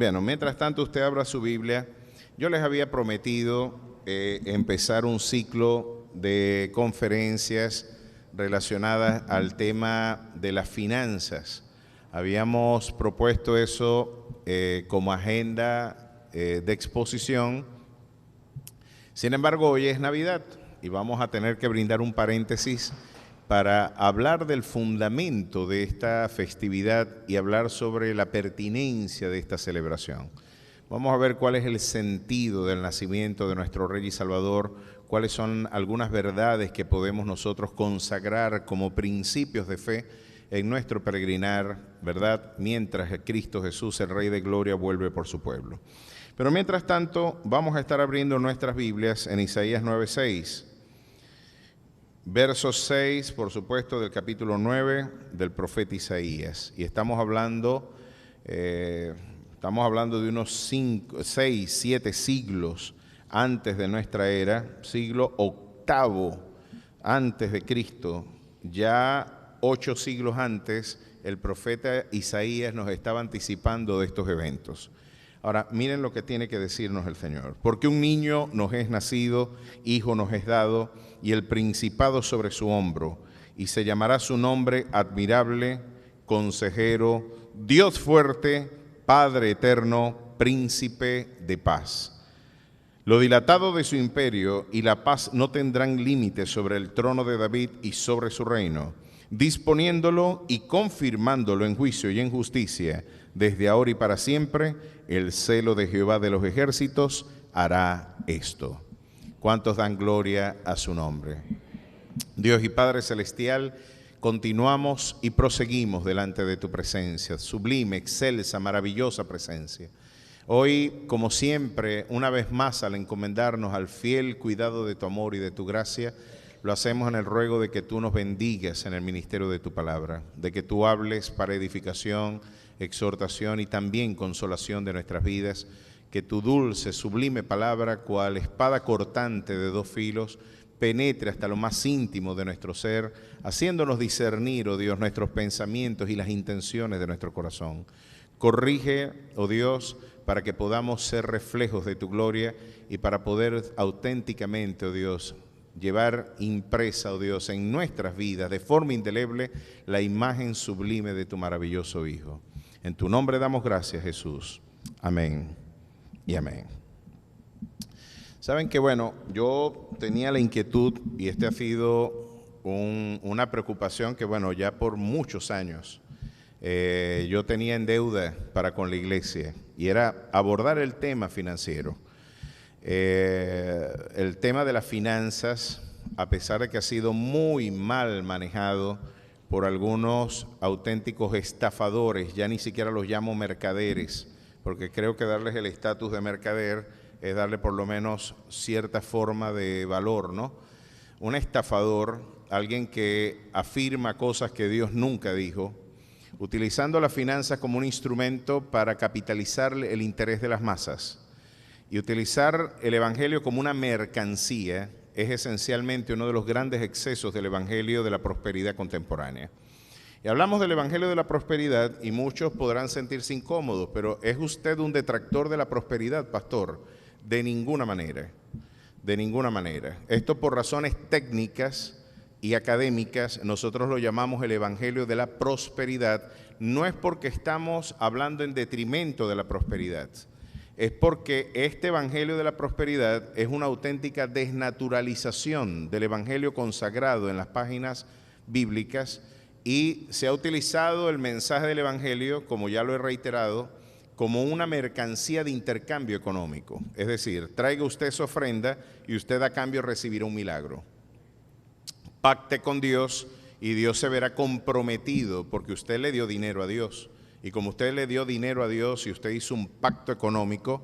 Bueno, mientras tanto usted abra su Biblia. Yo les había prometido empezar un ciclo de conferencias relacionadas al tema de las finanzas. Habíamos propuesto eso como agenda de exposición. Sin embargo, hoy es Navidad y vamos a tener que brindar un paréntesis para hablar del fundamento de esta festividad y hablar sobre la pertinencia de esta celebración. Vamos a ver cuál es el sentido del nacimiento de nuestro Rey y Salvador, cuáles son algunas verdades que podemos nosotros consagrar como principios de fe en nuestro peregrinar, ¿verdad? Mientras Cristo Jesús, el Rey de Gloria, vuelve por su pueblo. Pero mientras tanto, vamos a estar abriendo nuestras Biblias en Isaías 9:6. Verso 6, por supuesto, del capítulo 9 del profeta Isaías. Y estamos hablando de unos 6, 7 siglos antes de nuestra era, siglo octavo antes de Cristo. Ya 8 siglos antes, el profeta Isaías nos estaba anticipando de estos eventos. Ahora, miren lo que tiene que decirnos el Señor. Porque un niño nos es nacido, hijo nos es dado, y el principado sobre su hombro, y se llamará su nombre admirable, consejero, Dios fuerte, Padre eterno, príncipe de paz. Lo dilatado de su imperio y la paz no tendrán límite sobre el trono de David y sobre su reino, disponiéndolo y confirmándolo en juicio y en justicia, desde ahora y para siempre. El celo de Jehová de los ejércitos hará esto. ¿Cuántos dan gloria a su nombre? Dios y Padre Celestial, continuamos y proseguimos delante de tu presencia, sublime, excelsa, maravillosa presencia. Hoy, como siempre, una vez más, al encomendarnos al fiel cuidado de tu amor y de tu gracia, lo hacemos en el ruego de que tú nos bendigas en el ministerio de tu palabra, de que tú hables para edificación, exhortación y también consolación de nuestras vidas, que tu dulce, sublime palabra, cual espada cortante de 2 filos, penetre hasta lo más íntimo de nuestro ser, haciéndonos discernir, oh Dios, nuestros pensamientos y las intenciones de nuestro corazón. Corrige, oh Dios, para que podamos ser reflejos de tu gloria y para poder auténticamente, oh Dios, llevar impresa, oh Dios, en nuestras vidas de forma indeleble la imagen sublime de tu maravilloso Hijo. En tu nombre damos gracias, Jesús. Amén y amén. Saben que, bueno, yo tenía la inquietud, y este ha sido una preocupación que, bueno, ya por muchos años yo tenía en deuda para con la iglesia, y era abordar el tema financiero. El tema de las finanzas, a pesar de que ha sido muy mal manejado por algunos auténticos estafadores, ya ni siquiera los llamo mercaderes, porque creo que darles el estatus de mercader es darle por lo menos cierta forma de valor, ¿no? Un estafador, alguien que afirma cosas que Dios nunca dijo, utilizando las finanzas como un instrumento para capitalizar el interés de las masas. Y utilizar el evangelio como una mercancía es esencialmente uno de los grandes excesos del evangelio de la prosperidad contemporánea. Y hablamos del evangelio de la prosperidad y muchos podrán sentirse incómodos, pero ¿es usted un detractor de la prosperidad, pastor? De ninguna manera, de ninguna manera. Esto por razones técnicas y académicas, nosotros lo llamamos el evangelio de la prosperidad. No es porque estamos hablando en detrimento de la prosperidad, es porque este evangelio de la prosperidad es una auténtica desnaturalización del evangelio consagrado en las páginas bíblicas, y se ha utilizado el mensaje del evangelio, como ya lo he reiterado, como una mercancía de intercambio económico. Es decir, traiga usted su ofrenda y usted a cambio recibirá un milagro. Pacte con Dios y Dios se verá comprometido porque usted le dio dinero a Dios. Y como usted le dio dinero a Dios y usted hizo un pacto económico,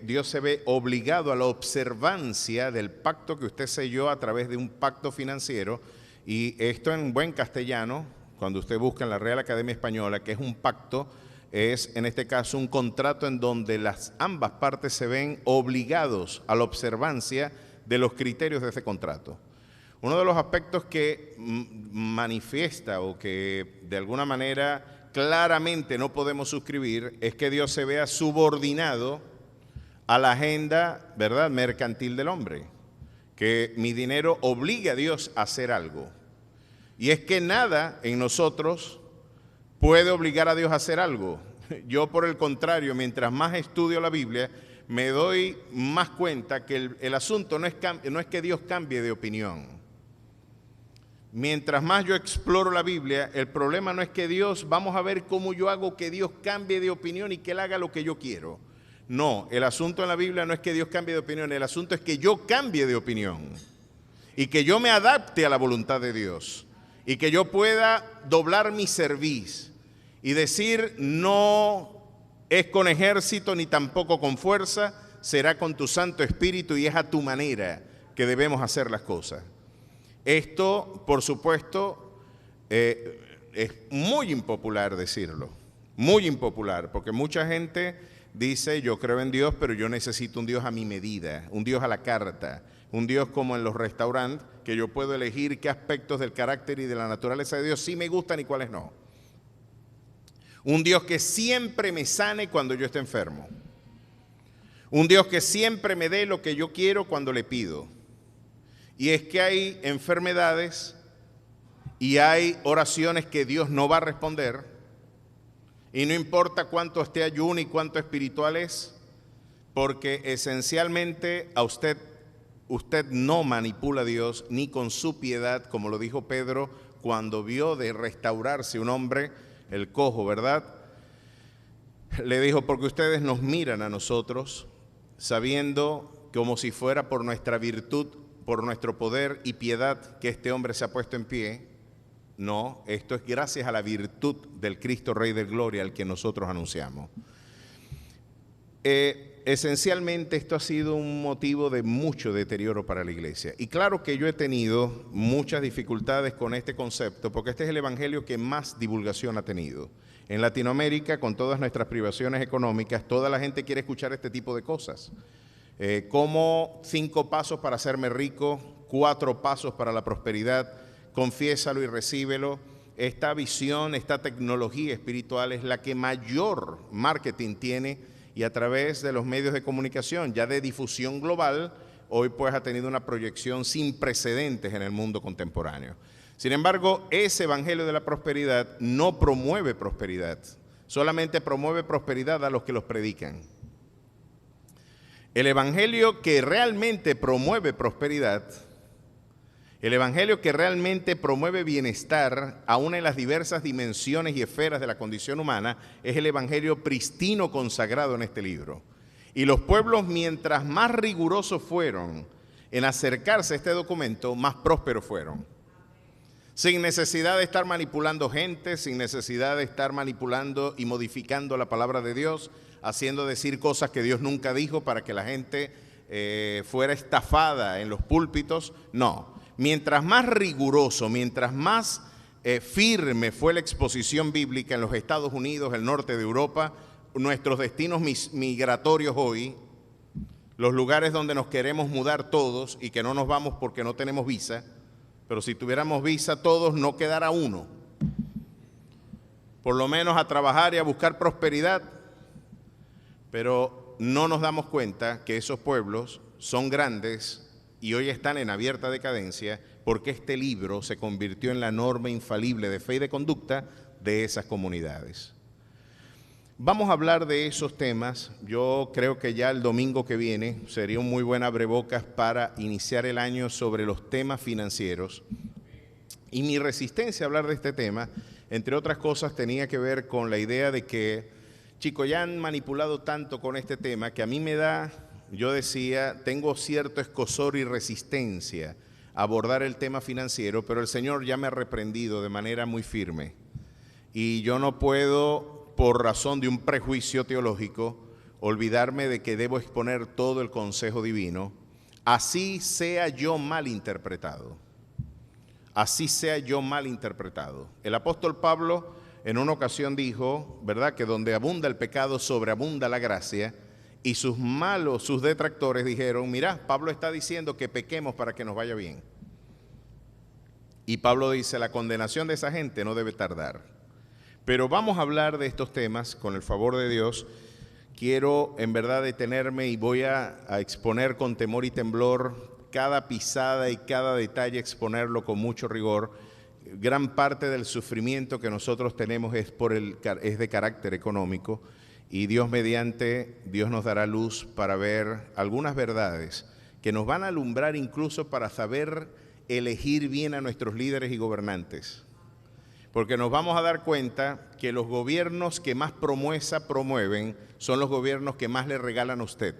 Dios se ve obligado a la observancia del pacto que usted selló a través de un pacto financiero. Y esto en buen castellano, cuando usted busca en la Real Academia Española, que es un pacto, es en este caso un contrato en donde ambas partes se ven obligados a la observancia de los criterios de ese contrato. Uno de los aspectos que manifiesta o que de alguna manera claramente no podemos suscribir es que Dios se vea subordinado a la agenda, ¿verdad?, mercantil del hombre, que mi dinero obligue a Dios a hacer algo. Y es que nada en nosotros puede obligar a Dios a hacer algo. Yo, por el contrario, mientras más estudio la Biblia, me doy más cuenta que el asunto no es que Dios cambie de opinión. Mientras más yo exploro la Biblia, el problema no es que Dios, vamos a ver cómo yo hago que Dios cambie de opinión y que Él haga lo que yo quiero. No, el asunto en la Biblia no es que Dios cambie de opinión, el asunto es que yo cambie de opinión y que yo me adapte a la voluntad de Dios y que yo pueda doblar mi cerviz y decir, no es con ejército ni tampoco con fuerza, será con tu Santo Espíritu y es a tu manera que debemos hacer las cosas. Esto, por supuesto, es muy impopular decirlo, muy impopular, porque mucha gente dice, yo creo en Dios, pero yo necesito un Dios a mi medida, un Dios a la carta, un Dios como en los restaurantes, que yo puedo elegir qué aspectos del carácter y de la naturaleza de Dios sí me gustan y cuáles no. Un Dios que siempre me sane cuando yo esté enfermo. Un Dios que siempre me dé lo que yo quiero cuando le pido. Y es que hay enfermedades y hay oraciones que Dios no va a responder. Y no importa cuánto esté ayuno y cuánto espiritual es, porque esencialmente a usted no manipula a Dios ni con su piedad, como lo dijo Pedro cuando vio de restaurarse un hombre, el cojo, ¿verdad? Le dijo, porque ustedes nos miran a nosotros sabiendo como si fuera por nuestra virtud, por nuestro poder y piedad que este hombre se ha puesto en pie. No, esto es gracias a la virtud del Cristo Rey de Gloria al que nosotros anunciamos. Esencialmente esto ha sido un motivo de mucho deterioro para la iglesia. Y claro que yo he tenido muchas dificultades con este concepto, porque este es el evangelio que más divulgación ha tenido. En Latinoamérica, con todas nuestras privaciones económicas, toda la gente quiere escuchar este tipo de cosas. Como 5 pasos para hacerme rico, 4 pasos para la prosperidad, confiésalo y recíbelo. Esta visión, esta tecnología espiritual es la que mayor marketing tiene, y a través de los medios de comunicación, ya de difusión global, hoy pues ha tenido una proyección sin precedentes en el mundo contemporáneo. Sin embargo, ese evangelio de la prosperidad no promueve prosperidad, solamente promueve prosperidad a los que los predican. El evangelio que realmente promueve prosperidad, el evangelio que realmente promueve bienestar, aún en las diversas dimensiones y esferas de la condición humana, es el evangelio pristino consagrado en este libro. Y los pueblos, mientras más rigurosos fueron en acercarse a este documento, más prósperos fueron. Sin necesidad de estar manipulando gente, sin necesidad de estar manipulando y modificando la palabra de Dios, haciendo decir cosas que Dios nunca dijo para que la gente fuera estafada en los púlpitos. No. Mientras más riguroso, mientras más firme fue la exposición bíblica en los Estados Unidos, el norte de Europa, nuestros destinos migratorios hoy, los lugares donde nos queremos mudar todos y que no nos vamos porque no tenemos visa, pero si tuviéramos visa todos no quedara uno, por lo menos a trabajar y a buscar prosperidad, pero no nos damos cuenta que esos pueblos son grandes y hoy están en abierta decadencia porque este libro se convirtió en la norma infalible de fe y de conducta de esas comunidades. Vamos a hablar de esos temas. Yo creo que ya el domingo que viene sería un muy buen abrebocas para iniciar el año sobre los temas financieros. Y mi resistencia a hablar de este tema, entre otras cosas, tenía que ver con la idea de que, chicos, ya han manipulado tanto con este tema que a mí me da... Yo decía, tengo cierto escozor y resistencia a abordar el tema financiero, pero el Señor ya me ha reprendido de manera muy firme. Y yo no puedo, por razón de un prejuicio teológico, olvidarme de que debo exponer todo el consejo divino, así sea yo mal interpretado. Así sea yo mal interpretado. El apóstol Pablo en una ocasión dijo, ¿verdad?, que donde abunda el pecado, sobreabunda la gracia. Y sus detractores dijeron, mira, Pablo está diciendo que pequemos para que nos vaya bien. Y Pablo dice, la condenación de esa gente no debe tardar. Pero vamos a hablar de estos temas con el favor de Dios. Quiero en verdad detenerme y voy a exponer con temor y temblor cada pisada y cada detalle, exponerlo con mucho rigor. Gran parte del sufrimiento que nosotros tenemos es de carácter económico, y Dios mediante, Dios nos dará luz para ver algunas verdades que nos van a alumbrar incluso para saber elegir bien a nuestros líderes y gobernantes. Porque nos vamos a dar cuenta que los gobiernos que más promesa promueven son los gobiernos que más le regalan a usted.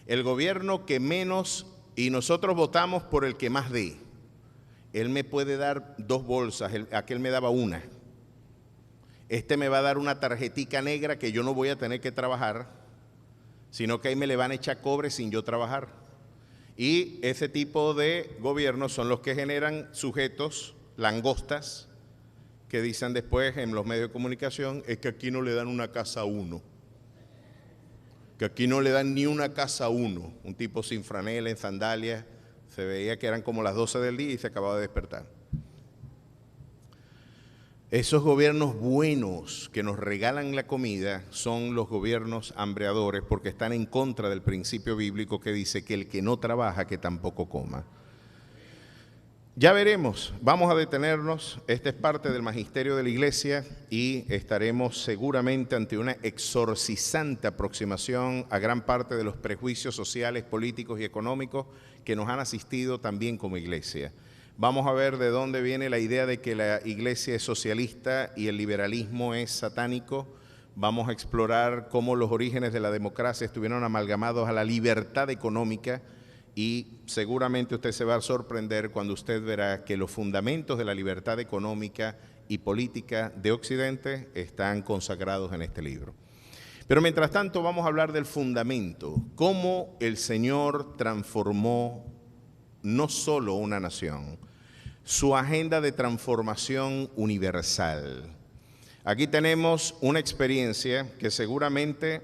El gobierno que menos, y nosotros votamos por el que más dé. Él me puede dar 2 bolsas, aquel me daba una. Este me va a dar una tarjetica negra que yo no voy a tener que trabajar, sino que ahí me le van a echar cobre sin yo trabajar. Y ese tipo de gobiernos son los que generan sujetos, langostas, que dicen después en los medios de comunicación, es que aquí no le dan una casa a uno. Que aquí no le dan ni una casa a uno. Un tipo sin franela, en sandalias, se veía que eran como las 12 del día y se acababa de despertar. Esos gobiernos buenos que nos regalan la comida son los gobiernos hambreadores, porque están en contra del principio bíblico que dice que el que no trabaja, que tampoco coma. Ya veremos, vamos a detenernos. Esta es parte del magisterio de la Iglesia y estaremos seguramente ante una exorcizante aproximación a gran parte de los prejuicios sociales, políticos y económicos que nos han asistido también como Iglesia. Vamos a ver de dónde viene la idea de que la Iglesia es socialista y el liberalismo es satánico. Vamos a explorar cómo los orígenes de la democracia estuvieron amalgamados a la libertad económica. Y seguramente usted se va a sorprender cuando usted verá que los fundamentos de la libertad económica y política de Occidente están consagrados en este libro. Pero mientras tanto vamos a hablar del fundamento, cómo el Señor transformó no solo una nación, su agenda de transformación universal. Aquí tenemos una experiencia que seguramente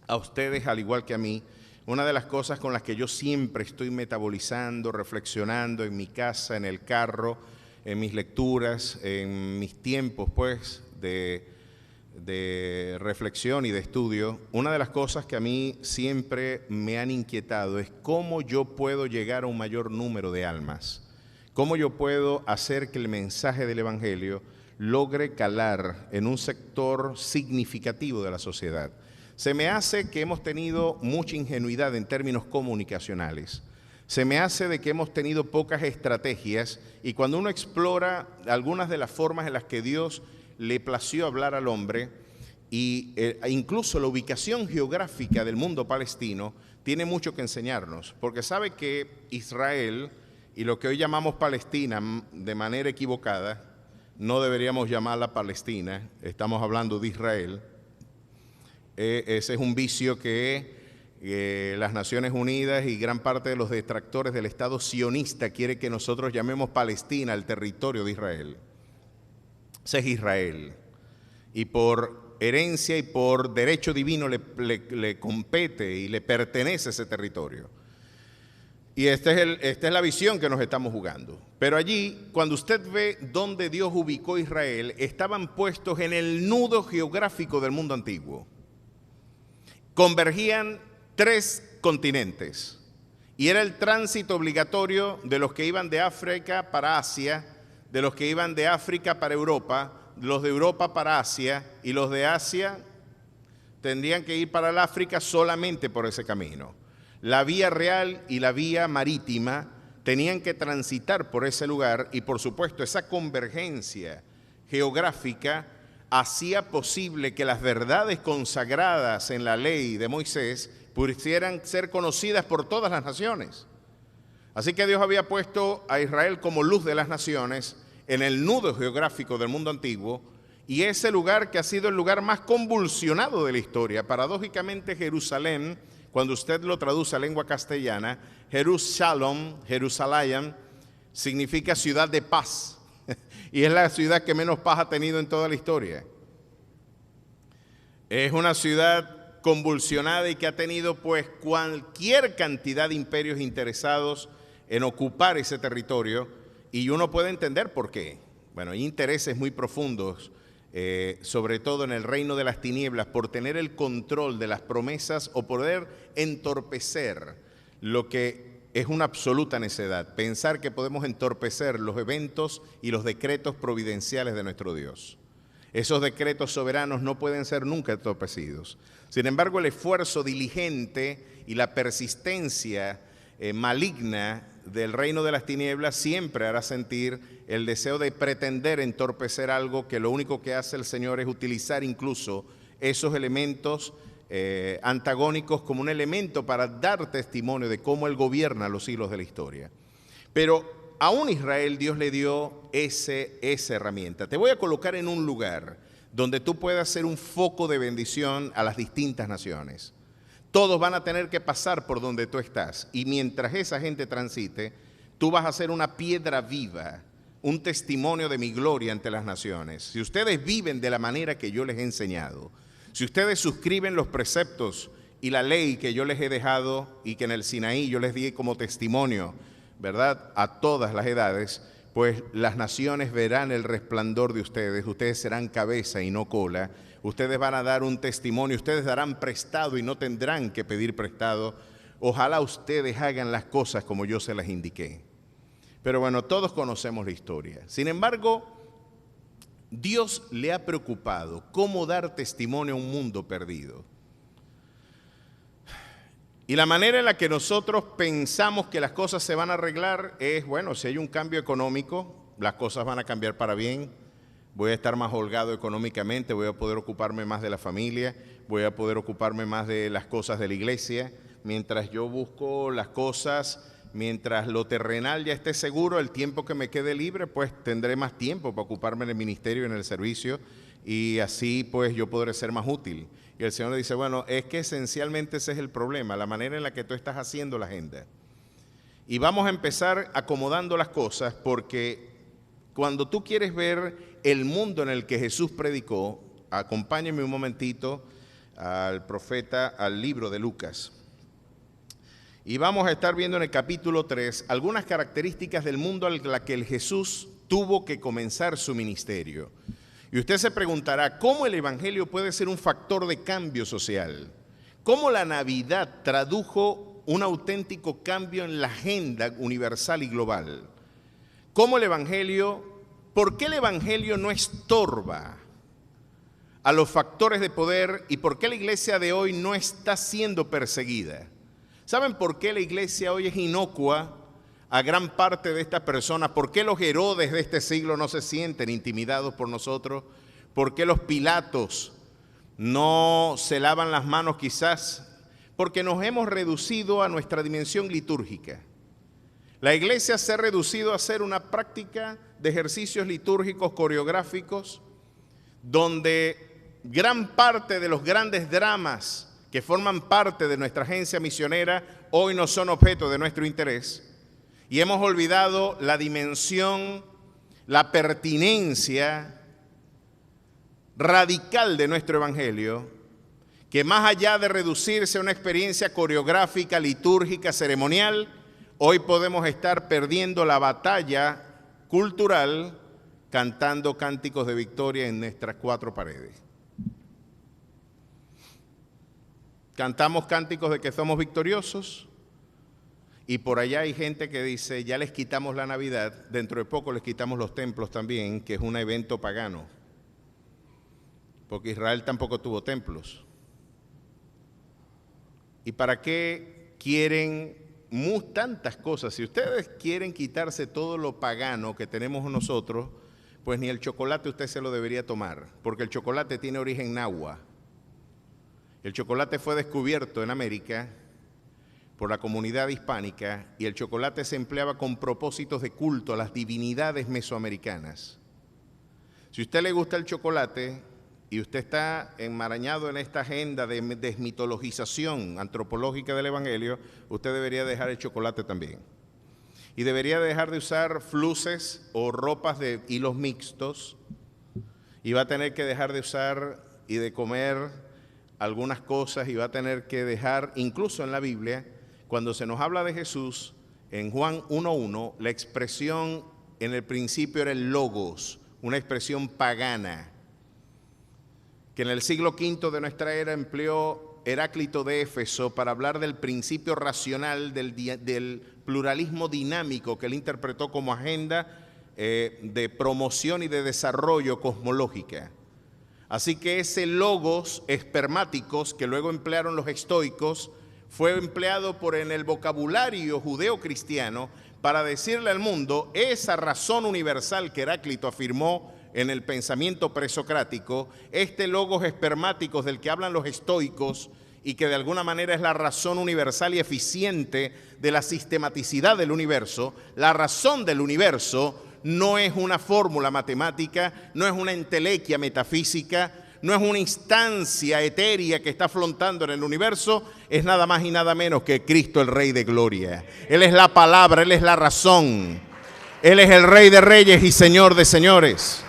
a ustedes, al igual que a mí, una de las cosas con las que yo siempre estoy metabolizando, reflexionando en mi casa, en el carro, en mis lecturas, en mis tiempos pues de reflexión y de estudio, una de las cosas que a mí siempre me han inquietado es cómo yo puedo llegar a un mayor número de almas, cómo yo puedo hacer que el mensaje del Evangelio logre calar en un sector significativo de la sociedad. Se me hace que hemos tenido mucha ingenuidad en términos comunicacionales. Se me hace de que hemos tenido pocas estrategias, y cuando uno explora algunas de las formas en las que Dios le plació hablar al hombre, e incluso la ubicación geográfica del mundo palestino, tiene mucho que enseñarnos, porque sabe que Israel y lo que hoy llamamos Palestina de manera equivocada, no deberíamos llamarla Palestina, estamos hablando de Israel. Ese es un vicio que las Naciones Unidas y gran parte de los detractores del Estado sionista quiere que nosotros llamemos Palestina el territorio de Israel. Ese es Israel. Y por herencia y por derecho divino le compete y le pertenece ese territorio. Y esta es la visión que nos estamos jugando. Pero allí, cuando usted ve dónde Dios ubicó a Israel, estaban puestos en el nudo geográfico del mundo antiguo. Convergían 3 continentes y era el tránsito obligatorio de los que iban de África para Asia, de los que iban de África para Europa, los de Europa para Asia, y los de Asia tendrían que ir para el África solamente por ese camino. La vía real y la vía marítima tenían que transitar por ese lugar, y por supuesto esa convergencia geográfica hacía posible que las verdades consagradas en la ley de Moisés pudieran ser conocidas por todas las naciones. Así que Dios había puesto a Israel como luz de las naciones en el nudo geográfico del mundo antiguo, y ese lugar que ha sido el lugar más convulsionado de la historia. Paradójicamente, Jerusalén, cuando usted lo traduce a lengua castellana, Jerusalén, significa ciudad de paz. Y es la ciudad que menos paz ha tenido en toda la historia. Es una ciudad convulsionada y que ha tenido pues cualquier cantidad de imperios interesados en ocupar ese territorio, y uno puede entender por qué. Bueno, hay intereses muy profundos, sobre todo en el reino de las tinieblas, por tener el control de las promesas o poder entorpecer lo que es una absoluta necedad, pensar que podemos entorpecer los eventos y los decretos providenciales de nuestro Dios. Esos decretos soberanos no pueden ser nunca entorpecidos. Sin embargo, el esfuerzo diligente y la persistencia maligna del reino de las tinieblas siempre hará sentir el deseo de pretender entorpecer algo que lo único que hace el Señor es utilizar incluso esos elementos antagónicos como un elemento para dar testimonio de cómo Él gobierna los siglos de la historia. Pero aún Israel Dios le dio esa herramienta. Te voy a colocar en un lugar donde tú puedas ser un foco de bendición a las distintas naciones. Todos van a tener que pasar por donde tú estás y mientras esa gente transite, tú vas a ser una piedra viva, un testimonio de mi gloria ante las naciones. Si ustedes viven de la manera que yo les he enseñado, si ustedes suscriben los preceptos y la ley que yo les he dejado y que en el Sinaí yo les di como testimonio, ¿verdad?, a todas las edades, pues las naciones verán el resplandor de ustedes, ustedes serán cabeza y no cola, ustedes van a dar un testimonio, ustedes darán prestado y no tendrán que pedir prestado. Ojalá ustedes hagan las cosas como yo se las indiqué. Pero bueno, todos conocemos la historia. Sin embargo, Dios le ha preocupado cómo dar testimonio a un mundo perdido. Y la manera en la que nosotros pensamos que las cosas se van a arreglar es, bueno, si hay un cambio económico, las cosas van a cambiar para bien, voy a estar más holgado económicamente, voy a poder ocuparme más de la familia, voy a poder ocuparme más de las cosas de la iglesia. Mientras yo busco las cosas, mientras lo terrenal ya esté seguro, el tiempo que me quede libre, pues tendré más tiempo para ocuparme en el ministerio y en el servicio y así pues yo podré ser más útil. Y el Señor le dice, bueno, es que esencialmente ese es el problema, la manera en la que tú estás haciendo la agenda. Y vamos a empezar acomodando las cosas porque cuando tú quieres ver el mundo en el que Jesús predicó, acompáñenme un momentito al profeta, al libro de Lucas. Y vamos a estar viendo en el capítulo 3 algunas características del mundo en la que el Jesús tuvo que comenzar su ministerio. Y usted se preguntará, ¿cómo el Evangelio puede ser un factor de cambio social? ¿Cómo la Navidad tradujo un auténtico cambio en la agenda universal y global? ¿Cómo el Evangelio, por qué el Evangelio no estorba a los factores de poder y por qué la iglesia de hoy no está siendo perseguida? ¿Saben por qué la iglesia hoy es inocua a gran parte de estas personas? ¿Por qué los Herodes de este siglo no se sienten intimidados por nosotros? ¿Por qué los Pilatos no se lavan las manos quizás? Porque nos hemos reducido a nuestra dimensión litúrgica. La iglesia se ha reducido a ser una práctica de ejercicios litúrgicos coreográficos donde gran parte de los grandes dramas que forman parte de nuestra agencia misionera hoy no son objeto de nuestro interés. Y hemos olvidado la dimensión, la pertinencia radical de nuestro evangelio, que más allá de reducirse a una experiencia coreográfica, litúrgica, ceremonial, hoy podemos estar perdiendo la batalla cultural cantando cánticos de victoria en nuestras cuatro paredes. Cantamos cánticos de que somos victoriosos. Y por allá hay gente que dice, ya les quitamos la Navidad, dentro de poco les quitamos los templos también, que es un evento pagano. Porque Israel tampoco tuvo templos. ¿Y para qué quieren tantas cosas? Si ustedes quieren quitarse todo lo pagano que tenemos nosotros, pues ni el chocolate usted se lo debería tomar, porque el chocolate tiene origen nahua. El chocolate fue descubierto en América por la comunidad hispánica y el chocolate se empleaba con propósitos de culto a las divinidades mesoamericanas. Si a usted le gusta el chocolate y usted está enmarañado en esta agenda de desmitologización antropológica del Evangelio, usted debería dejar el chocolate también. Y debería dejar de usar fluces o ropas de hilos mixtos y va a tener que dejar de usar y de comer algunas cosas y va a tener que dejar, incluso en la Biblia, cuando se nos habla de Jesús, en Juan 1:1, la expresión en el principio era el logos. una expresión pagana, que en el siglo V de nuestra era empleó Heráclito de Éfeso para hablar del principio racional del pluralismo dinámico que él interpretó como agenda de promoción y de desarrollo cosmológica. Así que ese logos espermáticos que luego emplearon los estoicos fue empleado en el vocabulario judeo-cristiano para decirle al mundo esa razón universal que Heráclito afirmó en el pensamiento presocrático, este logos espermáticos del que hablan los estoicos y que de alguna manera es la razón universal y eficiente de la sistematicidad del universo. La razón del universo no es una fórmula matemática, no es una entelequia metafísica, no es una instancia etérea que está flotando en el universo, es nada más y nada menos que Cristo el Rey de Gloria. Él es la palabra, Él es la razón, Él es el Rey de Reyes y Señor de Señores.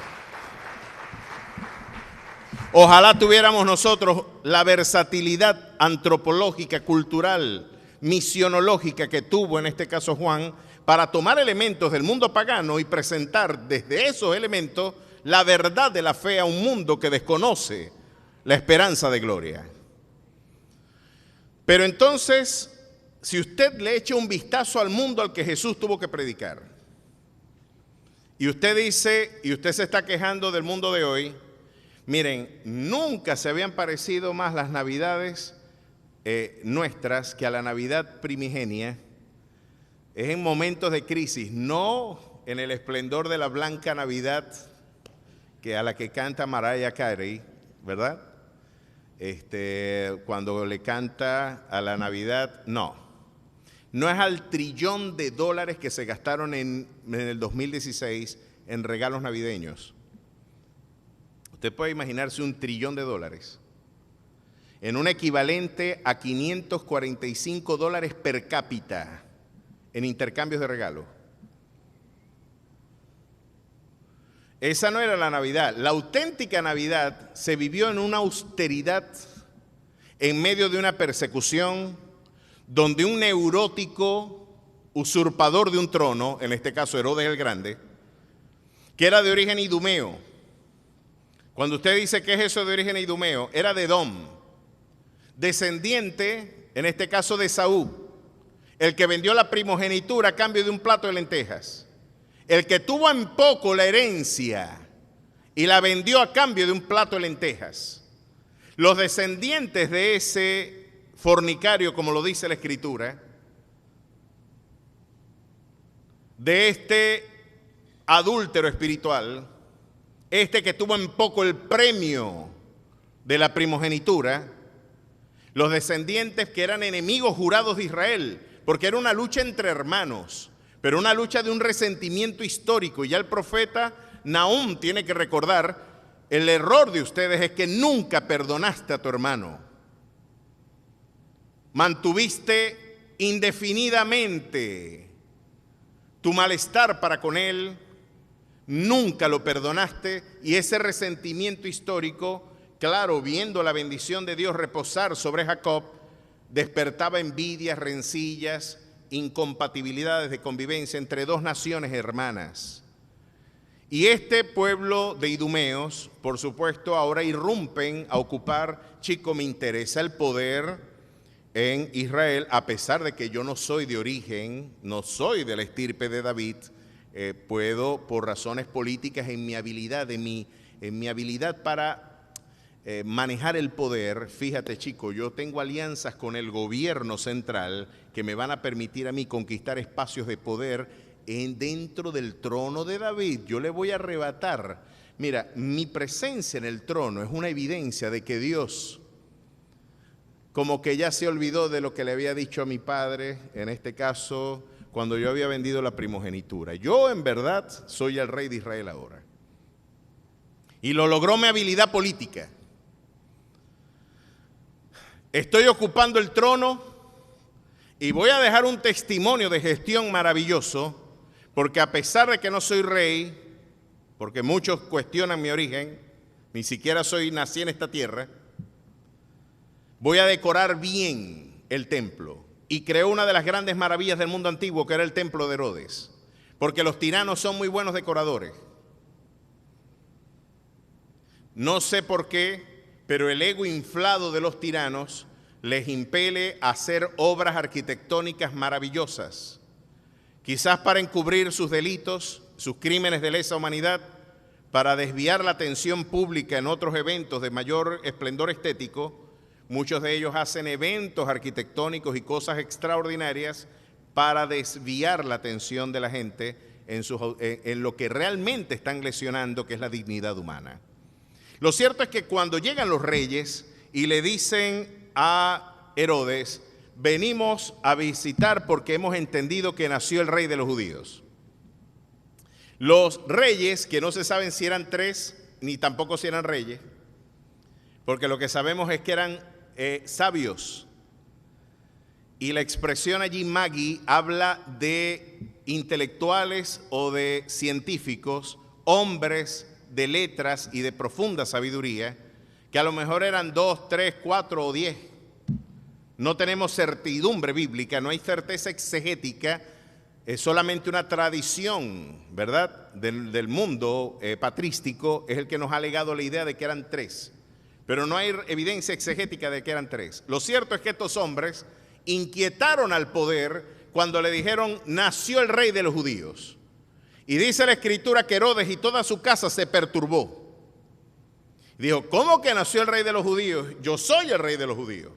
Ojalá tuviéramos nosotros la versatilidad antropológica, cultural, misionológica que tuvo en este caso Juan, para tomar elementos del mundo pagano y presentar desde esos elementos la verdad de la fe a un mundo que desconoce la esperanza de gloria. Pero entonces, si usted le echa un vistazo al mundo al que Jesús tuvo que predicar, y usted dice, y usted se está quejando del mundo de hoy, miren, nunca se habían parecido más las Navidades nuestras que a la Navidad primigenia. Es en momentos de crisis, no en el esplendor de la blanca Navidad que a la que canta Mariah Carey, ¿verdad? Cuando le canta a la Navidad, no es al trillón de dólares que se gastaron en el 2016 en regalos navideños. Usted puede imaginarse un trillón de dólares en un equivalente a $545 per cápita en intercambios de regalos. Esa no era la Navidad. La auténtica Navidad se vivió en una austeridad en medio de una persecución donde un neurótico usurpador de un trono, en este caso Herodes el Grande, que era de origen idumeo. Cuando usted dice ¿qué es eso de origen idumeo? Era de Edom, descendiente, en este caso de Saúl, el que vendió la primogenitura a cambio de un plato de lentejas, el que tuvo en poco la herencia y la vendió a cambio de un plato de lentejas. Los descendientes de ese fornicario, como lo dice la Escritura, de este adúltero espiritual, que tuvo en poco el premio de la primogenitura, los descendientes que eran enemigos jurados de Israel, porque era una lucha entre hermanos, pero una lucha de un resentimiento histórico. Y ya el profeta Nahum tiene que recordar, el error de ustedes es que nunca perdonaste a tu hermano. Mantuviste indefinidamente tu malestar para con él, nunca lo perdonaste, y ese resentimiento histórico, claro, viendo la bendición de Dios reposar sobre Jacob, despertaba envidias, rencillas, incompatibilidades de convivencia entre dos naciones hermanas. Y este pueblo de idumeos, por supuesto, ahora irrumpen a ocupar, chico, me interesa el poder en Israel, a pesar de que yo no soy de origen, no soy de la estirpe de David, puedo, por razones políticas, en mi habilidad para manejar el poder, fíjate chico, yo tengo alianzas con el gobierno central que me van a permitir a mí conquistar espacios de poder dentro del trono de David. Yo le voy a arrebatar. Mira, mi presencia en el trono es una evidencia de que Dios como que ya se olvidó de lo que le había dicho a mi padre, en este caso, cuando yo había vendido la primogenitura. Yo en verdad soy el rey de Israel ahora. Y lo logró mi habilidad política. Estoy ocupando el trono y voy a dejar un testimonio de gestión maravilloso, porque a pesar de que no soy rey, porque muchos cuestionan mi origen, ni siquiera nací en esta tierra, voy a decorar bien el templo. Y creó una de las grandes maravillas del mundo antiguo, que era el templo de Herodes, porque los tiranos son muy buenos decoradores. No sé por qué, pero el ego inflado de los tiranos les impele a hacer obras arquitectónicas maravillosas, quizás para encubrir sus delitos, sus crímenes de lesa humanidad, para desviar la atención pública en otros eventos de mayor esplendor estético. Muchos de ellos hacen eventos arquitectónicos y cosas extraordinarias para desviar la atención de la gente en lo que realmente están lesionando, que es la dignidad humana. Lo cierto es que cuando llegan los reyes y le dicen a Herodes, venimos a visitar porque hemos entendido que nació el rey de los judíos. Los reyes, que no se saben si eran 3, ni tampoco si eran reyes, porque lo que sabemos es que eran sabios. Y la expresión allí magi habla de intelectuales o de científicos, hombres de letras y de profunda sabiduría, que a lo mejor eran 2, 3, 4 o 10. No tenemos certidumbre bíblica, no hay certeza exegética, es solamente una tradición, ¿verdad?, del mundo patrístico, es el que nos ha legado la idea de que eran 3. Pero no hay evidencia exegética de que eran 3. Lo cierto es que estos hombres inquietaron al poder cuando le dijeron, nació el rey de los judíos. Y dice la escritura que Herodes y toda su casa se perturbó. Dijo, ¿cómo que nació el rey de los judíos? Yo soy el rey de los judíos.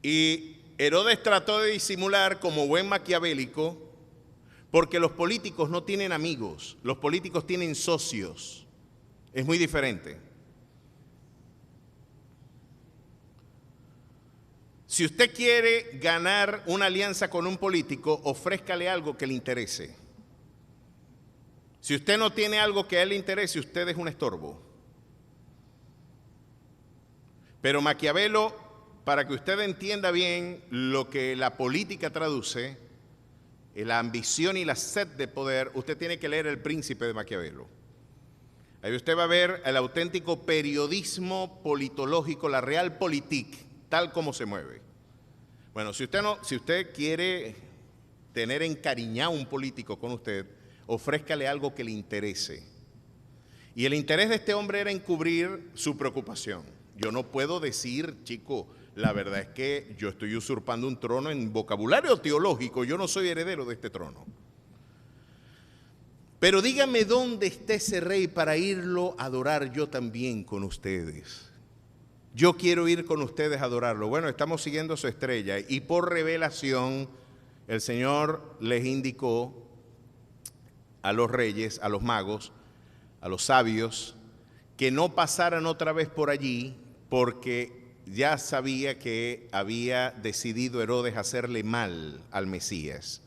Y Herodes trató de disimular como buen maquiavélico, porque los políticos no tienen amigos, los políticos tienen socios. Es muy diferente. Si usted quiere ganar una alianza con un político, ofrézcale algo que le interese. Si usted no tiene algo que a él le interese, usted es un estorbo. Pero Maquiavelo, para que usted entienda bien lo que la política traduce, la ambición y la sed de poder, usted tiene que leer El Príncipe de Maquiavelo. Ahí usted va a ver el auténtico periodismo politológico, la realpolitik, tal como se mueve. Bueno, si usted quiere tener encariñado un político con usted, ofrézcale algo que le interese. Y el interés de este hombre era encubrir su preocupación. Yo no puedo decir, chico, la verdad es que yo estoy usurpando un trono en vocabulario teológico, yo no soy heredero de este trono. Pero díganme dónde está ese rey para irlo a adorar yo también con ustedes. Yo quiero ir con ustedes a adorarlo. Bueno, estamos siguiendo su estrella y por revelación el Señor les indicó a los reyes, a los magos, a los sabios, que no pasaran otra vez por allí porque ya sabía que había decidido Herodes hacerle mal al Mesías.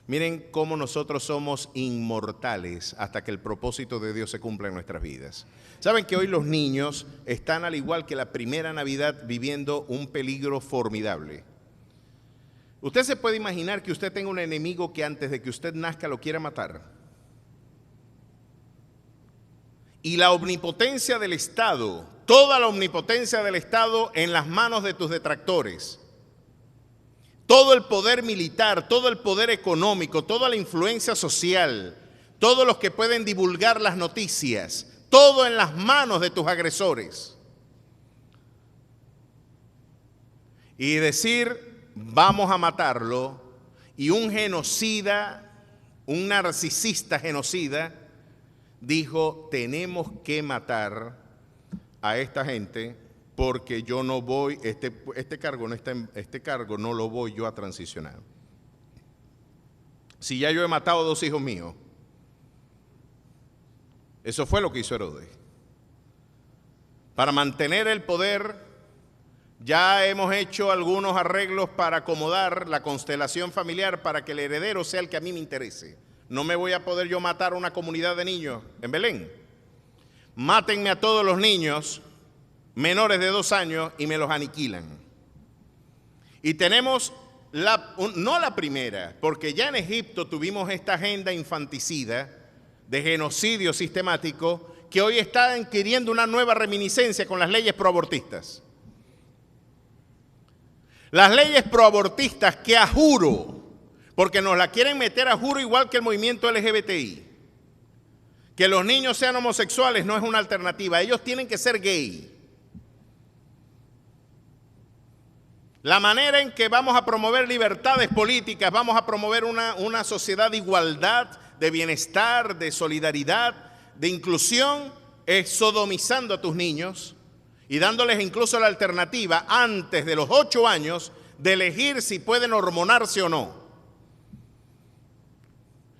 Miren cómo nosotros somos inmortales hasta que el propósito de Dios se cumpla en nuestras vidas. ¿Saben que hoy los niños están al igual que la primera Navidad viviendo un peligro formidable? Usted se puede imaginar que usted tenga un enemigo que antes de que usted nazca lo quiera matar. Y la omnipotencia del Estado, toda la omnipotencia del Estado en las manos de tus detractores. Todo el poder militar, todo el poder económico, toda la influencia social, todos los que pueden divulgar las noticias, todo en las manos de tus agresores. Y decir, vamos a matarlo, y un genocida, un narcisista genocida, dijo, tenemos que matar a esta gente porque yo no voy, este cargo no lo voy yo a transicionar. Si ya yo he matado a 2 hijos míos, eso fue lo que hizo Herodes. Para mantener el poder, ya hemos hecho algunos arreglos para acomodar la constelación familiar para que el heredero sea el que a mí me interese. No me voy a poder yo matar a una comunidad de niños en Belén. Mátenme a todos los niños menores de 2 años y me los aniquilan. Y tenemos, no la primera, porque ya en Egipto tuvimos esta agenda infanticida de genocidio sistemático que hoy está adquiriendo una nueva reminiscencia con las leyes proabortistas. Las leyes proabortistas que a juro, porque nos la quieren meter a juro igual que el movimiento LGBTI, Que los niños sean homosexuales no es una alternativa, ellos tienen que ser gay. La manera en que vamos a promover libertades políticas, vamos a promover una sociedad de igualdad, de bienestar, de solidaridad, de inclusión, es sodomizando a tus niños y dándoles incluso la alternativa antes de los 8 años de elegir si pueden hormonarse o no.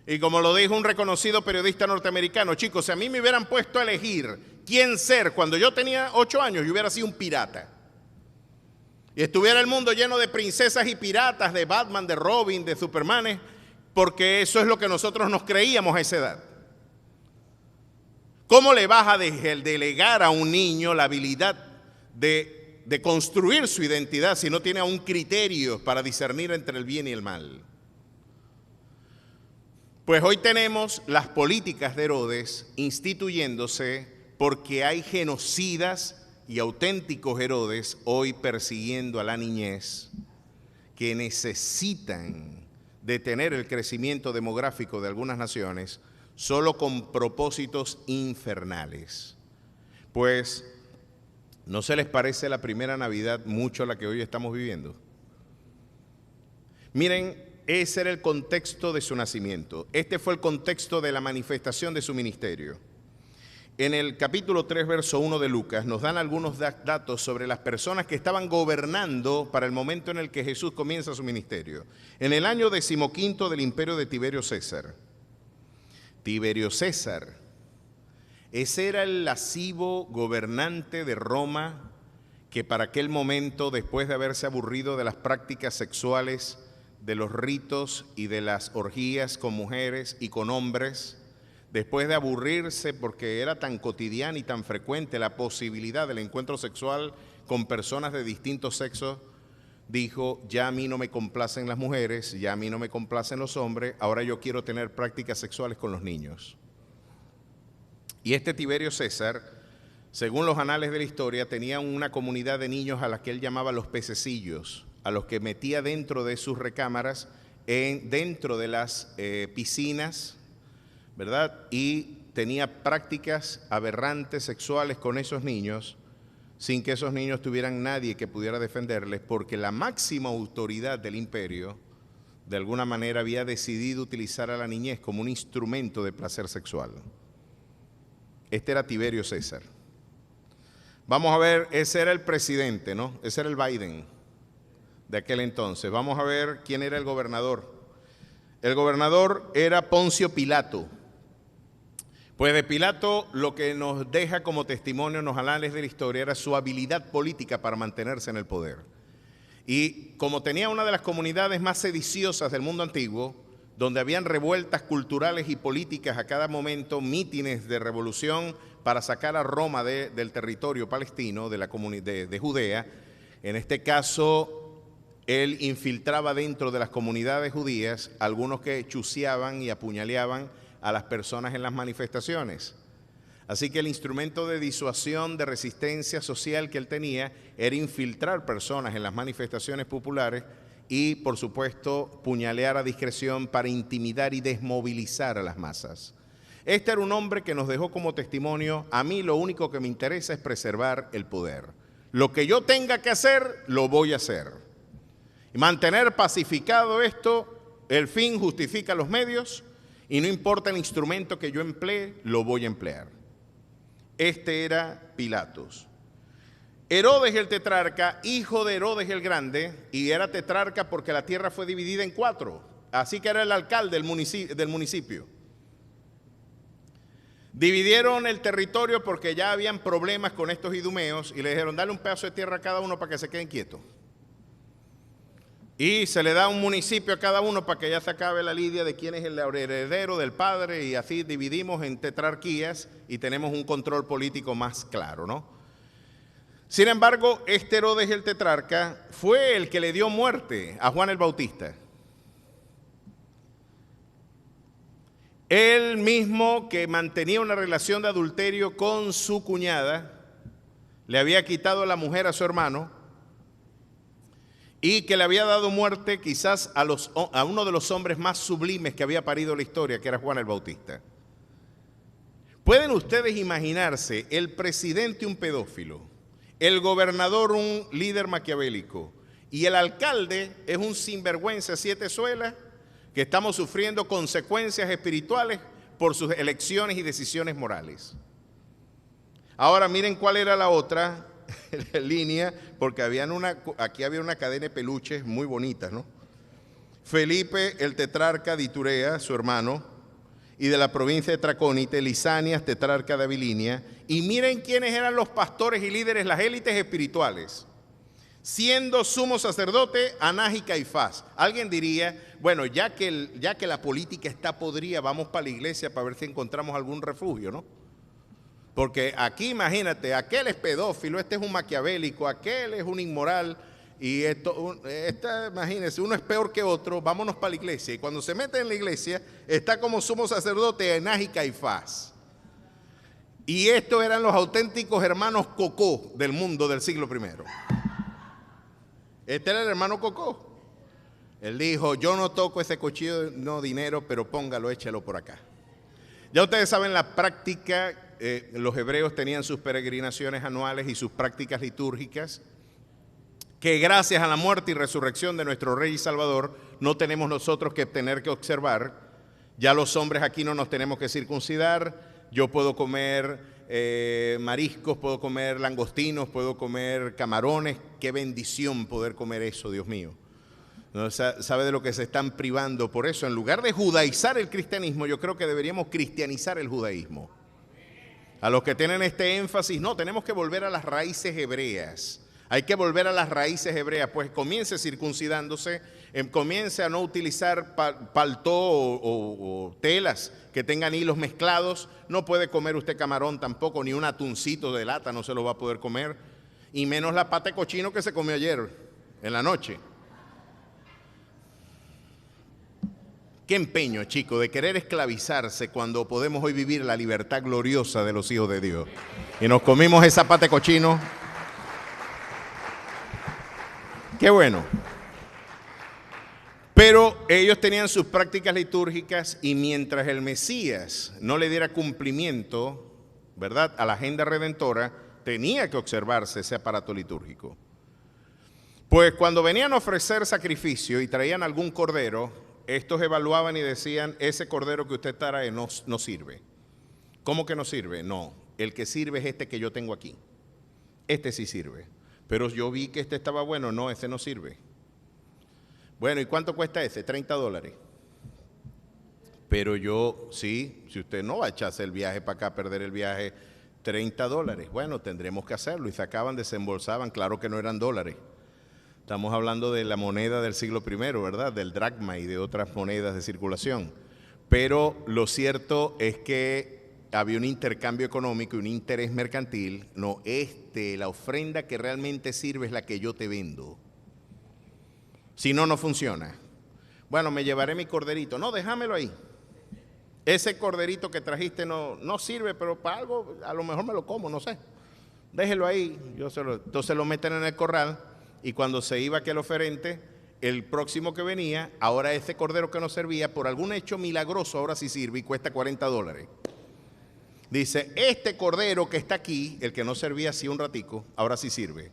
Y como lo dijo un reconocido periodista norteamericano, chicos, si a mí me hubieran puesto a elegir quién ser cuando yo tenía 8 años, yo hubiera sido un pirata. Y estuviera el mundo lleno de princesas y piratas, de Batman, de Robin, de Superman, porque eso es lo que nosotros nos creíamos a esa edad. ¿Cómo le vas a delegar a un niño la habilidad de construir su identidad si no tiene un criterio para discernir entre el bien y el mal? Pues hoy tenemos las políticas de Herodes instituyéndose porque hay genocidas y auténticos Herodes hoy persiguiendo a la niñez que necesitan detener el crecimiento demográfico de algunas naciones solo con propósitos infernales. Pues, ¿no se les parece la primera Navidad mucho a la que hoy estamos viviendo? Miren, ese era el contexto de su nacimiento. Este fue el contexto de la manifestación de su ministerio. En el capítulo 3, verso 1 de Lucas, nos dan algunos datos sobre las personas que estaban gobernando para el momento en el que Jesús comienza su ministerio. En el año 15 del imperio de Tiberio César. Tiberio César, ese era el lascivo gobernante de Roma que para aquel momento, después de haberse aburrido de las prácticas sexuales, de los ritos y de las orgías con mujeres y con hombres, después de aburrirse porque era tan cotidiana y tan frecuente la posibilidad del encuentro sexual con personas de distintos sexos, dijo, ya a mí no me complacen las mujeres, ya a mí no me complacen los hombres, ahora yo quiero tener prácticas sexuales con los niños. Y este Tiberio César, según los anales de la historia, tenía una comunidad de niños a las que él llamaba los pececillos, a los que metía dentro de sus recámaras, dentro de las piscinas, ¿verdad? Y tenía prácticas aberrantes sexuales con esos niños, sin que esos niños tuvieran nadie que pudiera defenderles, porque la máxima autoridad del imperio, de alguna manera, había decidido utilizar a la niñez como un instrumento de placer sexual. Este era Tiberio César. Vamos a ver, ese era el presidente, ¿no? Ese era el Biden de aquel entonces. Vamos a ver quién era el gobernador. El gobernador era Poncio Pilato. Pues de Pilato lo que nos deja como testimonio en los anales de la historia era su habilidad política para mantenerse en el poder. Y como tenía una de las comunidades más sediciosas del mundo antiguo, donde habían revueltas culturales y políticas a cada momento, mítines de revolución para sacar a Roma del territorio palestino, de la comunidad de Judea, en este caso él infiltraba dentro de las comunidades judías algunos que chuceaban y apuñaleaban a las personas en las manifestaciones. Así que el instrumento de disuasión, de resistencia social que él tenía era infiltrar personas en las manifestaciones populares y, por supuesto, puñalear a discreción para intimidar y desmovilizar a las masas. Este era un hombre que nos dejó como testimonio, a mí lo único que me interesa es preservar el poder. Lo que yo tenga que hacer, lo voy a hacer. Y mantener pacificado esto, el fin justifica los medios, y no importa el instrumento que yo emplee, lo voy a emplear. Este era Pilatos. Herodes el tetrarca, hijo de Herodes el Grande, y era tetrarca porque la tierra fue dividida en 4, así que era el alcalde del municipio. Dividieron el territorio porque ya habían problemas con estos idumeos y le dijeron, dale un pedazo de tierra a cada uno para que se queden quietos. Y se le da un municipio a cada uno para que ya se acabe la lidia de quién es el heredero del padre, y así dividimos en tetrarquías y tenemos un control político más claro, ¿no? Sin embargo, este Herodes el tetrarca fue el que le dio muerte a Juan el Bautista. Él mismo, que mantenía una relación de adulterio con su cuñada, le había quitado la mujer a su hermano, y que le había dado muerte quizás a uno de los hombres más sublimes que había parido la historia, que era Juan el Bautista. ¿Pueden ustedes imaginarse el presidente un pedófilo, el gobernador un líder maquiavélico y el alcalde es un sinvergüenza siete suelas que estamos sufriendo consecuencias espirituales por sus elecciones y decisiones morales? Ahora miren cuál era la otra línea, porque aquí había una cadena de peluches muy bonitas, ¿no? Felipe, el tetrarca de Iturea, su hermano, y de la provincia de Tracónite, Lisanias, tetrarca de Abilinia. Y miren quiénes eran los pastores y líderes, las élites espirituales. Siendo sumo sacerdote, Anás y Caifás. Alguien diría, bueno, ya que la política está podrida, vamos para la iglesia para ver si encontramos algún refugio, ¿no? Porque aquí, imagínate, aquel es pedófilo, este es un maquiavélico, aquel es un inmoral, y imagínense, uno es peor que otro, vámonos para la iglesia. Y cuando se mete en la iglesia, está como sumo sacerdote Anás y Caifás. Y estos eran los auténticos hermanos Cocó del mundo del siglo I. Este era el hermano Cocó. Él dijo, yo no toco ese cuchillo, no dinero, pero póngalo, échalo por acá. Ya ustedes saben la práctica, los hebreos tenían sus peregrinaciones anuales y sus prácticas litúrgicas, que gracias a la muerte y resurrección de nuestro Rey y Salvador, no tenemos nosotros que tener que observar. Ya los hombres aquí no nos tenemos que circuncidar. Yo puedo comer mariscos, puedo comer langostinos, puedo comer camarones. Qué bendición poder comer eso, Dios mío. ¿No sabe de lo que se están privando? Por eso, en lugar de judaizar el cristianismo, yo creo que deberíamos cristianizar el judaísmo. A los que tienen este énfasis, no, tenemos que volver a las raíces hebreas. Hay que volver a las raíces hebreas, pues comience circuncidándose, comience a no utilizar paltó o telas que tengan hilos mezclados. No puede comer usted camarón tampoco, ni un atuncito de lata no se lo va a poder comer, y menos la pata de cochino que se comió ayer en la noche. Qué empeño, chico, de querer esclavizarse cuando podemos hoy vivir la libertad gloriosa de los hijos de Dios. Y nos comimos esa pata de cochino. Qué bueno. Pero ellos tenían sus prácticas litúrgicas y mientras el Mesías no le diera cumplimiento, ¿verdad?, a la agenda redentora, tenía que observarse ese aparato litúrgico. Pues cuando venían a ofrecer sacrificio y traían algún cordero, estos evaluaban y decían, ese cordero que usted trae no sirve. ¿Cómo que no sirve? No, el que sirve es este que yo tengo aquí. Este sí sirve. Pero yo vi que este estaba bueno, no, ese no sirve. Bueno, ¿y cuánto cuesta ese? $30. Pero yo, sí, si usted no va a echarse el viaje para acá, perder el viaje, $30. Bueno, tendremos que hacerlo. Y sacaban, desembolsaban, claro que no eran dólares. Estamos hablando de la moneda del siglo I, ¿verdad? Del dracma y de otras monedas de circulación. Pero lo cierto es que había un intercambio económico y un interés mercantil. No, la ofrenda que realmente sirve es la que yo te vendo. Si no, no funciona. Bueno, me llevaré mi corderito. No, déjamelo ahí. Ese corderito que trajiste no sirve, pero para algo a lo mejor me lo como, no sé. Déjelo ahí. Entonces lo meten en el corral y cuando se iba aquel oferente, el próximo que venía, ahora ese cordero que no servía, por algún hecho milagroso, ahora sí sirve y cuesta $40. Dice, este cordero que está aquí, el que no servía así un ratico, ahora sí sirve.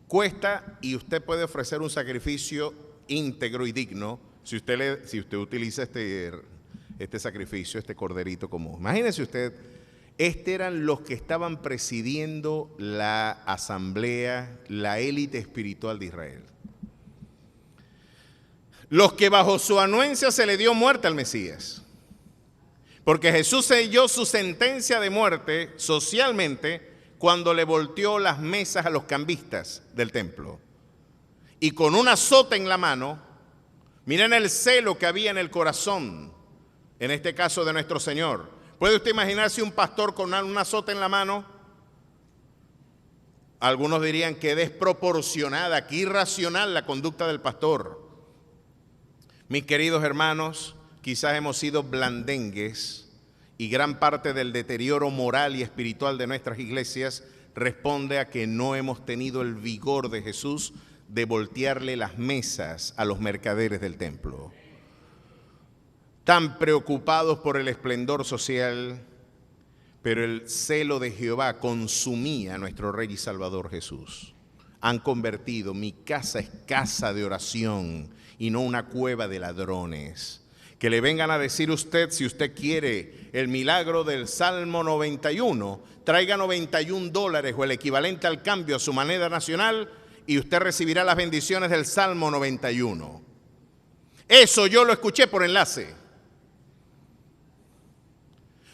Cuesta y usted puede ofrecer un sacrificio íntegro y digno si usted utiliza este sacrificio, este corderito común. Imagínese usted, eran los que estaban presidiendo la asamblea, la élite espiritual de Israel. Los que bajo su anuencia se le dio muerte al Mesías. Porque Jesús selló su sentencia de muerte socialmente cuando le volteó las mesas a los cambistas del templo. Y con un azote en la mano, miren el celo que había en el corazón, en este caso de nuestro Señor. ¿Puede usted imaginarse un pastor con un azote en la mano? Algunos dirían que desproporcionada, que irracional la conducta del pastor. Mis queridos hermanos, quizás hemos sido blandengues y gran parte del deterioro moral y espiritual de nuestras iglesias responde a que no hemos tenido el vigor de Jesús de voltearle las mesas a los mercaderes del templo. Tan preocupados por el esplendor social, Pero el celo de Jehová consumía a nuestro Rey y Salvador Jesús. Han convertido mi casa es casa de oración y no una cueva de ladrones. Que le vengan a decir usted, si usted quiere el milagro del Salmo 91, traiga $91 o el equivalente al cambio a su moneda nacional y usted recibirá las bendiciones del Salmo 91. Eso yo lo escuché por enlace.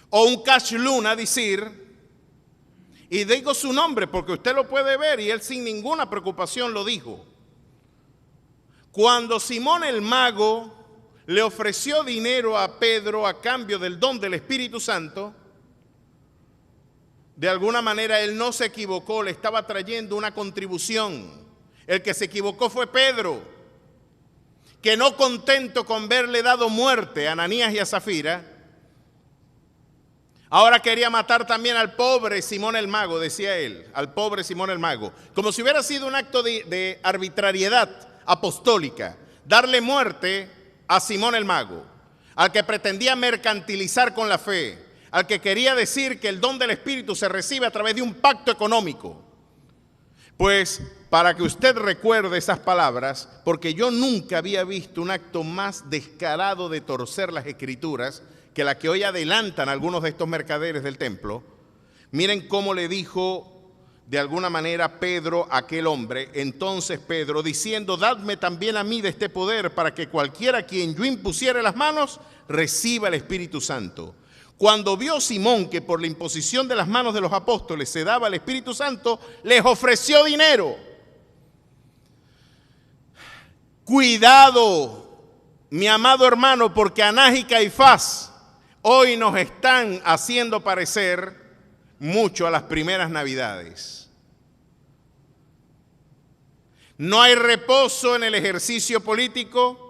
O un Cash Luna decir, y digo su nombre porque usted lo puede ver y él sin ninguna preocupación lo dijo. Cuando Simón el mago le ofreció dinero a Pedro a cambio del don del Espíritu Santo, de alguna manera él no se equivocó, le estaba trayendo una contribución. El que se equivocó fue Pedro, que no contento con verle dado muerte a Ananías y a Zafira, ahora quería matar también al pobre Simón el mago, decía él, al pobre Simón el mago, como si hubiera sido un acto de arbitrariedad apostólica, darle muerte a Simón el mago, al que pretendía mercantilizar con la fe, al que quería decir que el don del Espíritu se recibe a través de un pacto económico. Pues para que usted recuerde esas palabras, porque yo nunca había visto un acto más descarado de torcer las Escrituras que la que hoy adelantan algunos de estos mercaderes del templo. Miren cómo le dijo de alguna manera Pedro a aquel hombre. Entonces Pedro, diciendo, dadme también a mí de este poder para que cualquiera a quien yo impusiere las manos reciba el Espíritu Santo. Cuando vio Simón que por la imposición de las manos de los apóstoles se daba el Espíritu Santo, les ofreció dinero. Cuidado, mi amado hermano, porque Anás y Caifás hoy nos están haciendo parecer mucho a las primeras Navidades. No hay reposo en el ejercicio político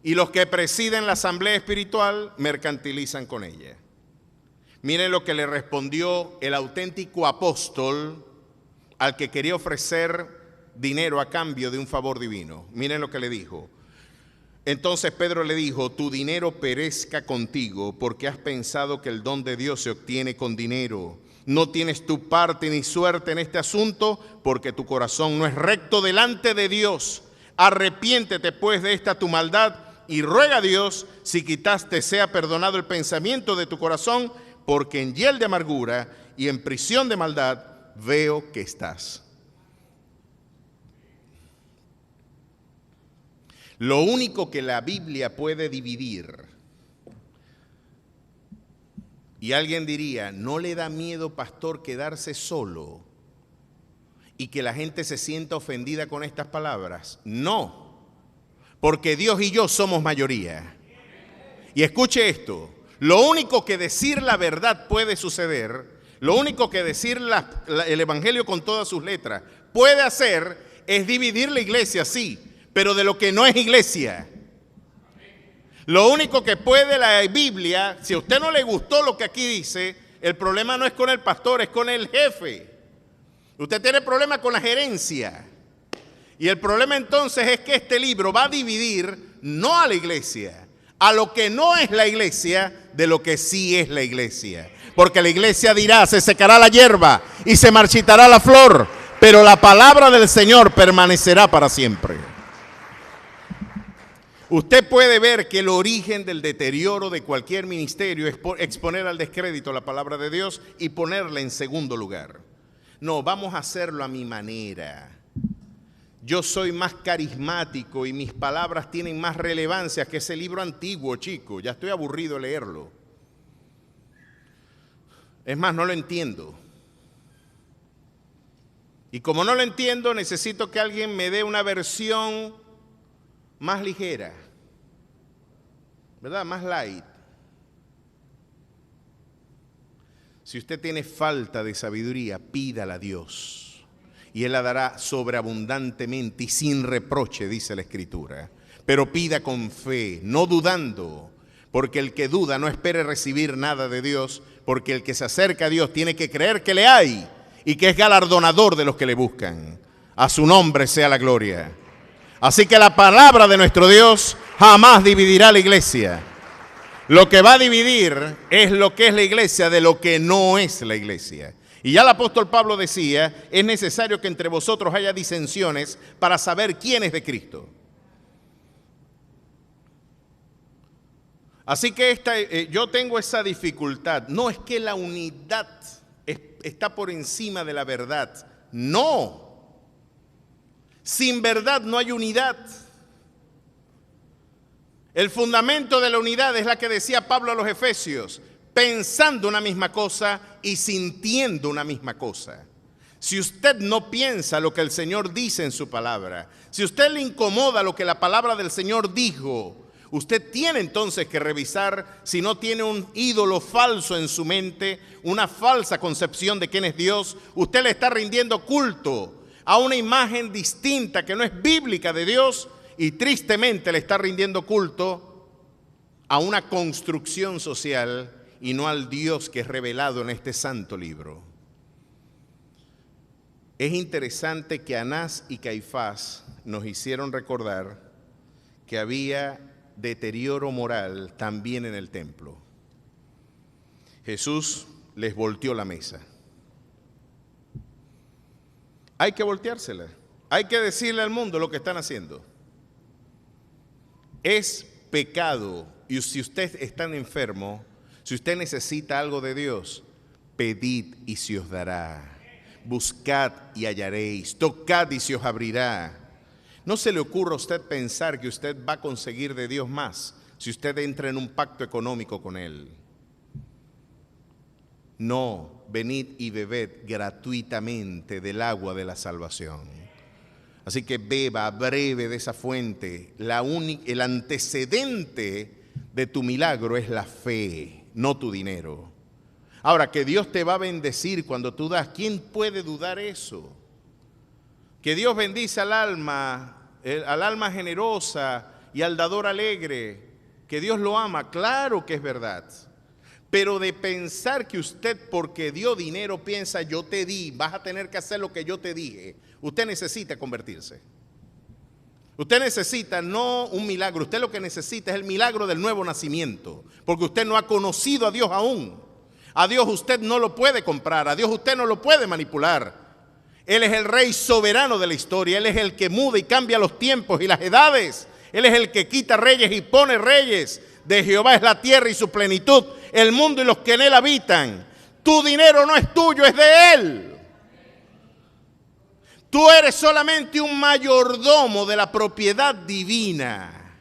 y los que presiden la asamblea espiritual mercantilizan con ella. Miren lo que le respondió el auténtico apóstol al que quería ofrecer dinero a cambio de un favor divino. Miren lo que le dijo. Entonces Pedro le dijo, tu dinero perezca contigo, porque has pensado que el don de Dios se obtiene con dinero. No tienes tu parte ni suerte en este asunto, porque tu corazón no es recto delante de Dios. Arrepiéntete pues de esta tu maldad y ruega a Dios, si quitaste sea perdonado el pensamiento de tu corazón, porque en hiel de amargura y en prisión de maldad veo que estás. Lo único que la Biblia puede dividir, y alguien diría, ¿no le da miedo, pastor, quedarse solo y que la gente se sienta ofendida con estas palabras? No, porque Dios y yo somos mayoría. Y escuche esto, lo único que decir la verdad puede suceder, lo único que decir el Evangelio con todas sus letras puede hacer es dividir la iglesia, sí, pero de lo que no es iglesia. Lo único que puede la Biblia, si a usted no le gustó lo que aquí dice, el problema no es con el pastor, es con el jefe. Usted tiene problema con la gerencia. Y el problema entonces es que este libro va a dividir no a la iglesia, a lo que no es la iglesia de lo que sí es la iglesia. Porque la iglesia dirá, se secará la hierba y se marchitará la flor, pero la palabra del Señor permanecerá para siempre. Usted puede ver que el origen del deterioro de cualquier ministerio es exponer al descrédito la palabra de Dios y ponerla en segundo lugar. No, vamos a hacerlo a mi manera. Yo soy más carismático y mis palabras tienen más relevancia que ese libro antiguo, chico. Ya estoy aburrido de leerlo. Es más, no lo entiendo. Y como no lo entiendo, necesito que alguien me dé una versión más ligera, ¿verdad? Más light. Si usted tiene falta de sabiduría, pídala a Dios y Él la dará sobreabundantemente y sin reproche, dice la Escritura. Pero pida con fe, no dudando, porque el que duda no espere recibir nada de Dios, porque el que se acerca a Dios tiene que creer que le hay y que es galardonador de los que le buscan. A su nombre sea la gloria. Así que la palabra de nuestro Dios jamás dividirá la iglesia. Lo que va a dividir es lo que es la iglesia de lo que no es la iglesia. Y ya el apóstol Pablo decía, es necesario que entre vosotros haya disensiones para saber quién es de Cristo. Así que yo tengo esa dificultad. No es que la unidad está por encima de la verdad. No. Sin verdad no hay unidad. El fundamento de la unidad es la que decía Pablo a los Efesios, pensando una misma cosa y sintiendo una misma cosa. Si usted no piensa lo que el Señor dice en su palabra, si usted le incomoda lo que la palabra del Señor dijo, usted tiene entonces que revisar si no tiene un ídolo falso en su mente, una falsa concepción de quién es Dios. Usted le está rindiendo culto a una imagen distinta que no es bíblica de Dios y tristemente le está rindiendo culto a una construcción social y no al Dios que es revelado en este santo libro. Es interesante que Anás y Caifás nos hicieron recordar que había deterioro moral también en el templo. Jesús les volteó la mesa. Hay que volteársela. Hay que decirle al mundo lo que están haciendo. Es pecado. Y si usted está enfermo, si usted necesita algo de Dios, pedid y se os dará. Buscad y hallaréis. Tocad y se os abrirá. No se le ocurra a usted pensar que usted va a conseguir de Dios más si usted entra en un pacto económico con Él. No, venid y bebed gratuitamente del agua de la salvación. Así que beba breve de esa fuente. El antecedente de tu milagro es la fe, no tu dinero. Ahora, que Dios te va a bendecir cuando tú das, ¿quién puede dudar eso? Que Dios bendice al alma generosa y al dador alegre, que Dios lo ama, claro que es verdad. Pero de pensar que usted porque dio dinero piensa yo te di, vas a tener que hacer lo que yo te dije, usted necesita convertirse. Usted necesita no un milagro, usted lo que necesita es el milagro del nuevo nacimiento, porque usted no ha conocido a Dios aún. A Dios usted no lo puede comprar, a Dios usted no lo puede manipular. Él es el rey soberano de la historia, Él es el que muda y cambia los tiempos y las edades. Él es el que quita reyes y pone reyes. De Jehová es la tierra y su plenitud, el mundo y los que en él habitan. Tu dinero no es tuyo, es de Él. Tú eres solamente un mayordomo de la propiedad divina.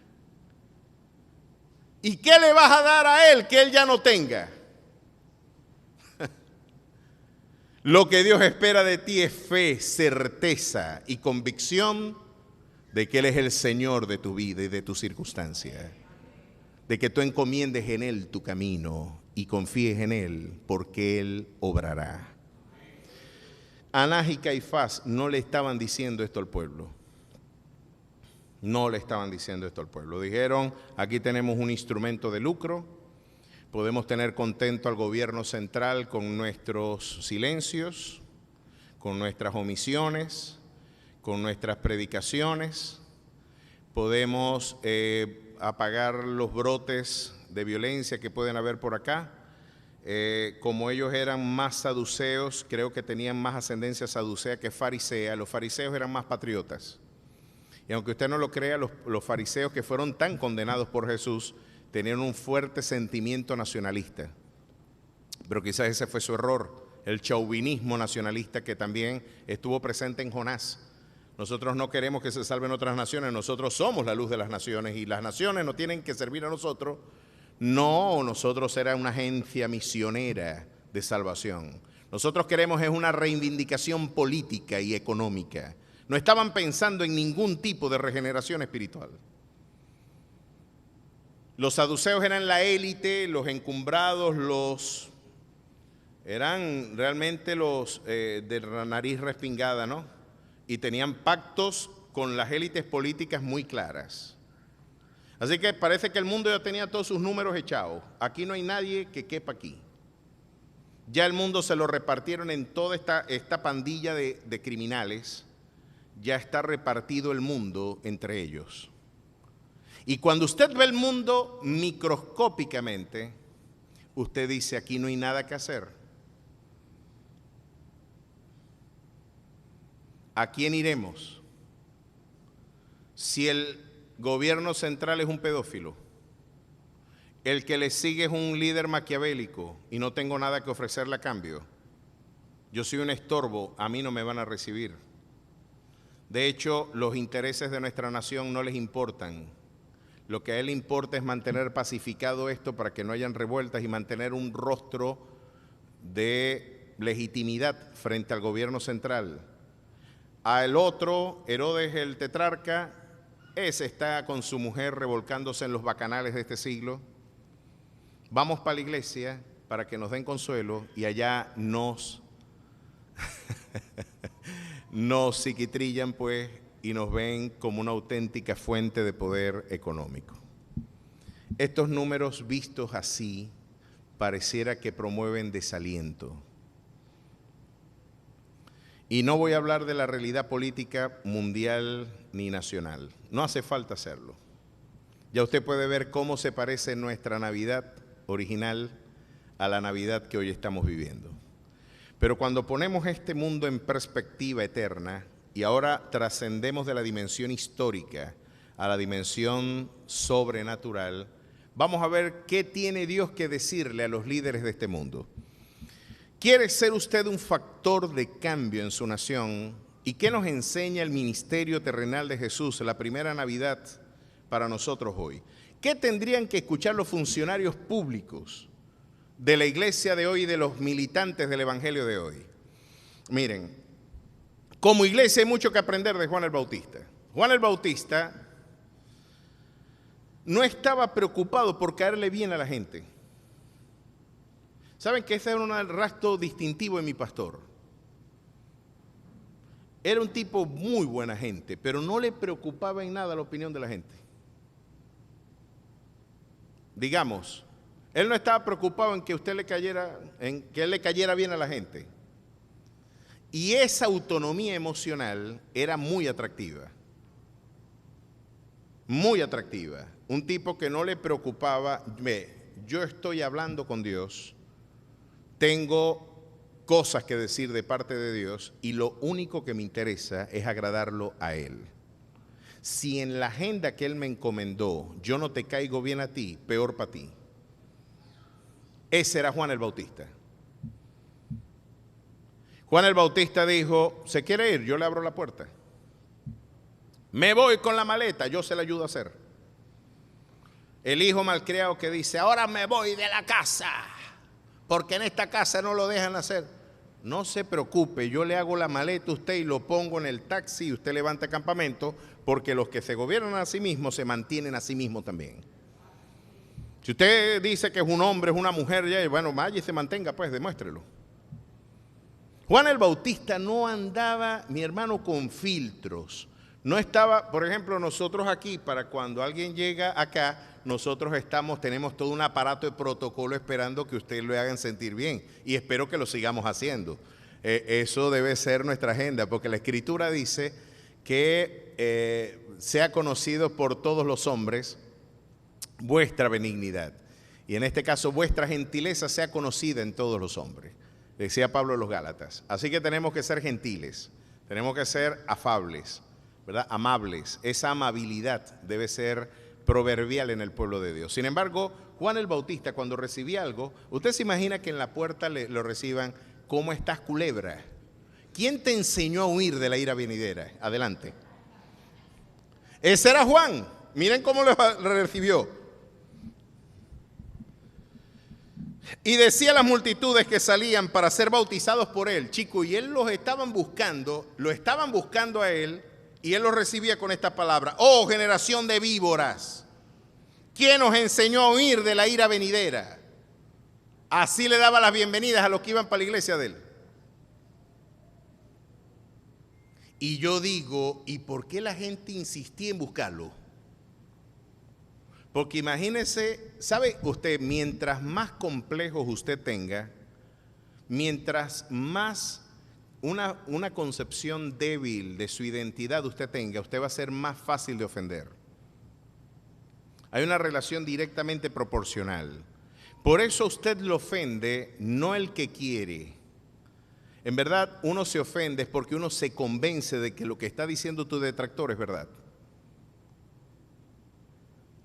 ¿Y qué le vas a dar a Él que Él ya no tenga? Lo que Dios espera de ti es fe, certeza y convicción de que Él es el Señor de tu vida y de tu circunstancia. De que tú encomiendes en Él tu camino y confíes en Él porque Él obrará. Anás y Caifás no le estaban diciendo esto al pueblo. No le estaban diciendo esto al pueblo. Dijeron, aquí tenemos un instrumento de lucro. Podemos tener contento al gobierno central con nuestros silencios, con nuestras omisiones, con nuestras predicaciones. Podemos apagar los brotes de violencia que pueden haber por acá. Como ellos eran más saduceos, creo que tenían más ascendencia saducea que farisea. Los fariseos eran más patriotas. Y aunque usted no lo crea, los fariseos que fueron tan condenados por Jesús tenían un fuerte sentimiento nacionalista. Pero quizás ese fue su error, el chauvinismo nacionalista que también estuvo presente en Jonás. Nosotros no queremos que se salven otras naciones, nosotros somos la luz de las naciones y las naciones no tienen que servir a nosotros. No, nosotros será una agencia misionera de salvación. Nosotros queremos es una reivindicación política y económica. No estaban pensando en ningún tipo de regeneración espiritual. Los saduceos eran la élite, los encumbrados, eran realmente los de la nariz respingada, ¿no? Y tenían pactos con las élites políticas muy claras. Así que parece que el mundo ya tenía todos sus números echados. Aquí no hay nadie que quepa aquí. Ya el mundo se lo repartieron en toda esta pandilla de criminales. Ya está repartido el mundo entre ellos. Y cuando usted ve el mundo microscópicamente, usted dice, aquí no hay nada que hacer. ¿A quién iremos? Si el gobierno central es un pedófilo, el que le sigue es un líder maquiavélico y no tengo nada que ofrecerle a cambio, yo soy un estorbo, a mí no me van a recibir. De hecho, los intereses de nuestra nación no les importan. Lo que a él le importa es mantener pacificado esto para que no hayan revueltas y mantener un rostro de legitimidad frente al gobierno central. Al otro, Herodes el tetrarca, ese está con su mujer revolcándose en los bacanales de este siglo. Vamos para la iglesia para que nos den consuelo y allá nos psiquitrillan pues y nos ven como una auténtica fuente de poder económico. Estos números vistos así pareciera que promueven desaliento. Y no voy a hablar de la realidad política mundial ni nacional. No hace falta hacerlo. Ya usted puede ver cómo se parece nuestra Navidad original a la Navidad que hoy estamos viviendo. Pero cuando ponemos este mundo en perspectiva eterna y ahora trascendemos de la dimensión histórica a la dimensión sobrenatural, vamos a ver qué tiene Dios que decirle a los líderes de este mundo. ¿Quiere ser usted un factor de cambio en su nación? ¿Y qué nos enseña el ministerio terrenal de Jesús, la primera Navidad para nosotros hoy? ¿Qué tendrían que escuchar los funcionarios públicos de la iglesia de hoy y de los militantes del evangelio de hoy? Miren, como iglesia hay mucho que aprender de Juan el Bautista. Juan el Bautista no estaba preocupado por caerle bien a la gente. ¿Saben que ese era un rastro distintivo de mi pastor? Era un tipo muy buena gente, pero no le preocupaba en nada la opinión de la gente. Digamos, él no estaba preocupado en que usted le cayera, en que él le cayera bien a la gente. Y esa autonomía emocional era muy atractiva. Muy atractiva. Un tipo que no le preocupaba, yo estoy hablando con Dios, tengo cosas que decir de parte de Dios y lo único que me interesa es agradarlo a Él. Si en la agenda que Él me encomendó yo no te caigo bien a ti, peor para ti. Ese era Juan el Bautista. Juan el Bautista dijo, ¿se quiere ir? Yo le abro la puerta. Me voy con la maleta, yo se la ayudo a hacer. El hijo malcriado que dice, ahora me voy de la casa, porque en esta casa no lo dejan hacer. No se preocupe, yo le hago la maleta a usted y lo pongo en el taxi y usted levanta campamento, porque los que se gobiernan a sí mismos se mantienen a sí mismos también. Si usted dice que es un hombre, es una mujer, ya, bueno, vaya y se mantenga, pues demuéstrelo. Juan el Bautista no andaba, mi hermano, con filtros. No estaba, por ejemplo, nosotros aquí, para cuando alguien llega acá, nosotros tenemos todo un aparato de protocolo esperando que ustedes lo hagan sentir bien. Y espero que lo sigamos haciendo. Eso debe ser nuestra agenda, porque la Escritura dice que sea conocido por todos los hombres vuestra benignidad. Y en este caso, vuestra gentileza sea conocida en todos los hombres. Decía Pablo a los Gálatas. Así que tenemos que ser gentiles, tenemos que ser afables, ¿verdad? Amables. Esa amabilidad debe ser proverbial en el pueblo de Dios. Sin embargo, Juan el Bautista, cuando recibía algo, usted se imagina que en la puerta lo reciban, ¿cómo estás, culebra? ¿Quién te enseñó a huir de la ira venidera? Adelante. Ese era Juan. Miren cómo lo recibió. Y decía a las multitudes que salían para ser bautizados por él, chico, y él lo estaban buscando a él, y él los recibía con esta palabra: oh, generación de víboras, ¿quién os enseñó a huir de la ira venidera? Así le daba las bienvenidas a los que iban para la iglesia de él. Y yo digo, ¿y por qué la gente insistía en buscarlo? Porque imagínese, ¿sabe usted? Mientras más complejos usted tenga, mientras más una concepción débil de su identidad usted tenga, usted va a ser más fácil de ofender. Hay una relación directamente proporcional. Por eso usted lo ofende, no el que quiere. En verdad, uno se ofende es porque uno se convence de que lo que está diciendo tu detractor es verdad.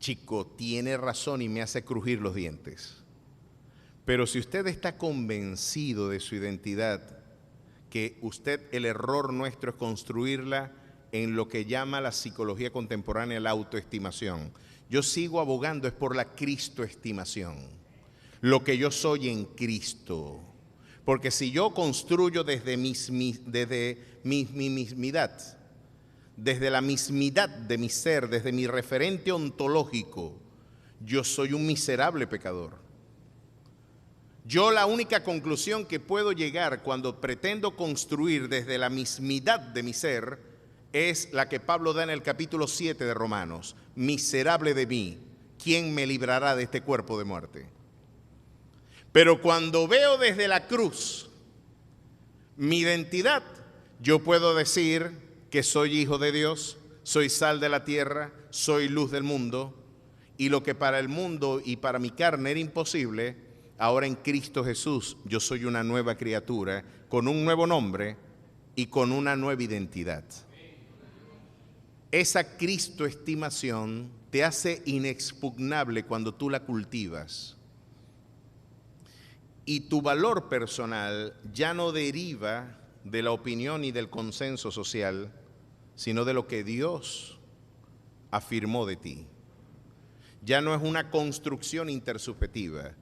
Chico, tiene razón y me hace crujir los dientes. Pero si usted está convencido de su identidad, que el error nuestro es construirla en lo que llama la psicología contemporánea la autoestimación. Yo sigo abogando es por la cristoestimación, lo que yo soy en Cristo. Porque si yo construyo desde mi mismidad, desde la mismidad de mi ser, desde mi referente ontológico, yo soy un miserable pecador. Yo la única conclusión que puedo llegar cuando pretendo construir desde la mismidad de mi ser es la que Pablo da en el capítulo 7 de Romanos. Miserable de mí, ¿quién me librará de este cuerpo de muerte? Pero cuando veo desde la cruz mi identidad, yo puedo decir que soy hijo de Dios, soy sal de la tierra, soy luz del mundo, y lo que para el mundo y para mi carne era imposible, ahora en Cristo Jesús yo soy una nueva criatura, con un nuevo nombre y con una nueva identidad. Esa cristoestimación te hace inexpugnable cuando tú la cultivas. Y tu valor personal ya no deriva de la opinión y del consenso social, sino de lo que Dios afirmó de ti. Ya no es una construcción intersubjetiva,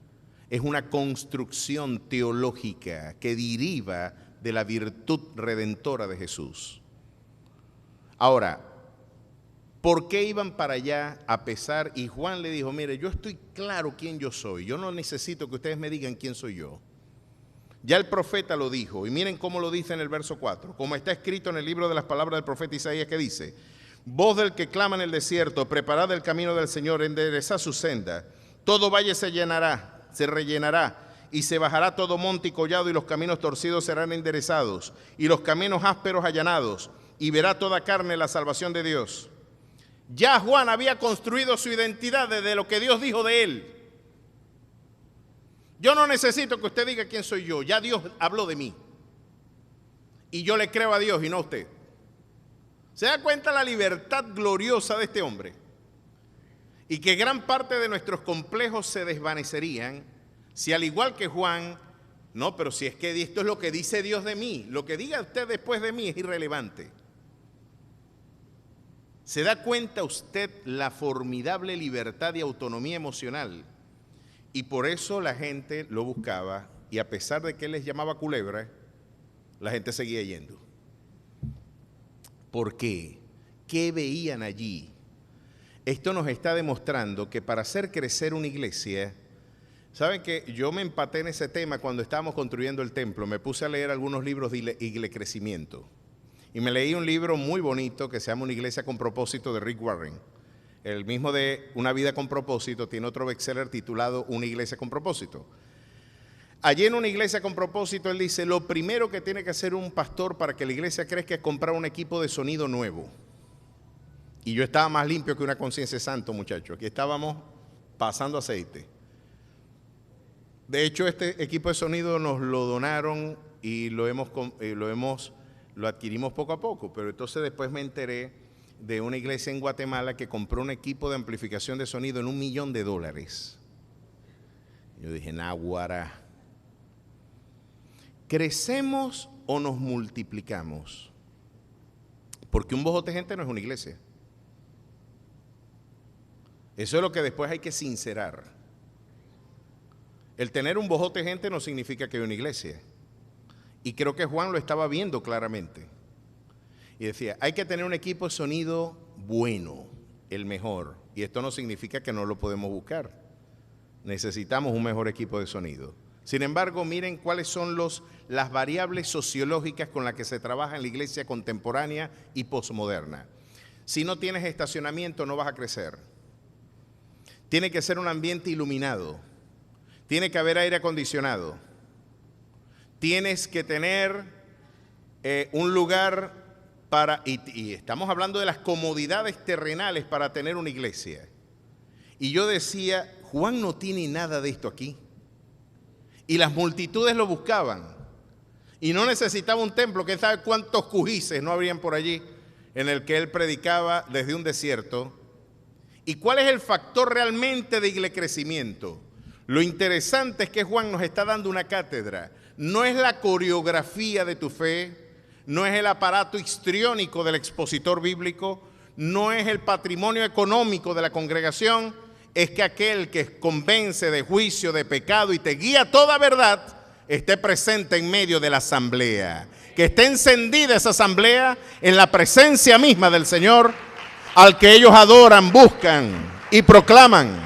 es una construcción teológica que deriva de la virtud redentora de Jesús. Ahora, ¿por qué iban para allá a pesar? Y Juan le dijo, mire, yo estoy claro quién yo soy. Yo no necesito que ustedes me digan quién soy yo. Ya el profeta lo dijo. Y miren cómo lo dice en el verso 4. Como está escrito en el libro de las palabras del profeta Isaías, que dice, voz del que clama en el desierto, preparad el camino del Señor, enderezad su senda. Todo valle se llenará, se rellenará, y se bajará todo monte y collado, y los caminos torcidos serán enderezados, y los caminos ásperos allanados, y verá toda carne la salvación de Dios. Ya Juan había construido su identidad desde lo que Dios dijo de él. Yo no necesito que usted diga quién soy yo, ya Dios habló de mí. Y yo le creo a Dios y no a usted. ¿Se da cuenta la libertad gloriosa de este hombre? Y que gran parte de nuestros complejos se desvanecerían si, al igual que Juan, no, pero si es que esto es lo que dice Dios de mí, lo que diga usted después de mí es irrelevante. ¿Se da cuenta usted la formidable libertad y autonomía emocional? Y por eso la gente lo buscaba, y a pesar de que él les llamaba culebra, la gente seguía yendo. ¿Por qué? ¿Qué veían allí? Esto nos está demostrando que para hacer crecer una iglesia, ¿saben qué? Yo me empaté en ese tema cuando estábamos construyendo el templo. Me puse a leer algunos libros de crecimiento. Y me leí un libro muy bonito que se llama Una iglesia con propósito, de Rick Warren. El mismo de Una vida con propósito tiene otro bestseller titulado Una iglesia con propósito. Allí en Una iglesia con propósito él dice, lo primero que tiene que hacer un pastor para que la iglesia crezca es comprar un equipo de sonido nuevo. Y yo estaba más limpio que una conciencia de santo, muchachos. Aquí estábamos pasando aceite. De hecho, este equipo de sonido nos lo donaron y lo adquirimos poco a poco, pero entonces después me enteré de una iglesia en Guatemala que compró un equipo de amplificación de sonido en $1 millón. Yo dije, náguara, ¿crecemos o nos multiplicamos? Porque un bojote de gente no es una iglesia. Eso es lo que después hay que sincerar. El tener un bojote de gente no significa que hay una iglesia. Y creo que Juan lo estaba viendo claramente. Y decía, hay que tener un equipo de sonido bueno, el mejor. Y esto no significa que no lo podemos buscar. Necesitamos un mejor equipo de sonido. Sin embargo, miren cuáles son las variables sociológicas con las que se trabaja en la iglesia contemporánea y posmoderna. Si no tienes estacionamiento, no vas a crecer. Tiene que ser un ambiente iluminado. Tiene que haber aire acondicionado. Tienes que tener un lugar y estamos hablando de las comodidades terrenales para tener una iglesia. Y yo decía, Juan no tiene nada de esto aquí. Y las multitudes lo buscaban. Y no necesitaba un templo, quién sabe cuántos cujices no habrían por allí, en el que él predicaba desde un desierto. ¿Y cuál es el factor realmente de crecimiento? Lo interesante es que Juan nos está dando una cátedra. No es la coreografía de tu fe, no es el aparato histriónico del expositor bíblico, no es el patrimonio económico de la congregación, es que aquel que convence de juicio, de pecado y te guía a toda verdad, esté presente en medio de la asamblea. Que esté encendida esa asamblea en la presencia misma del Señor, al que ellos adoran, buscan y proclaman.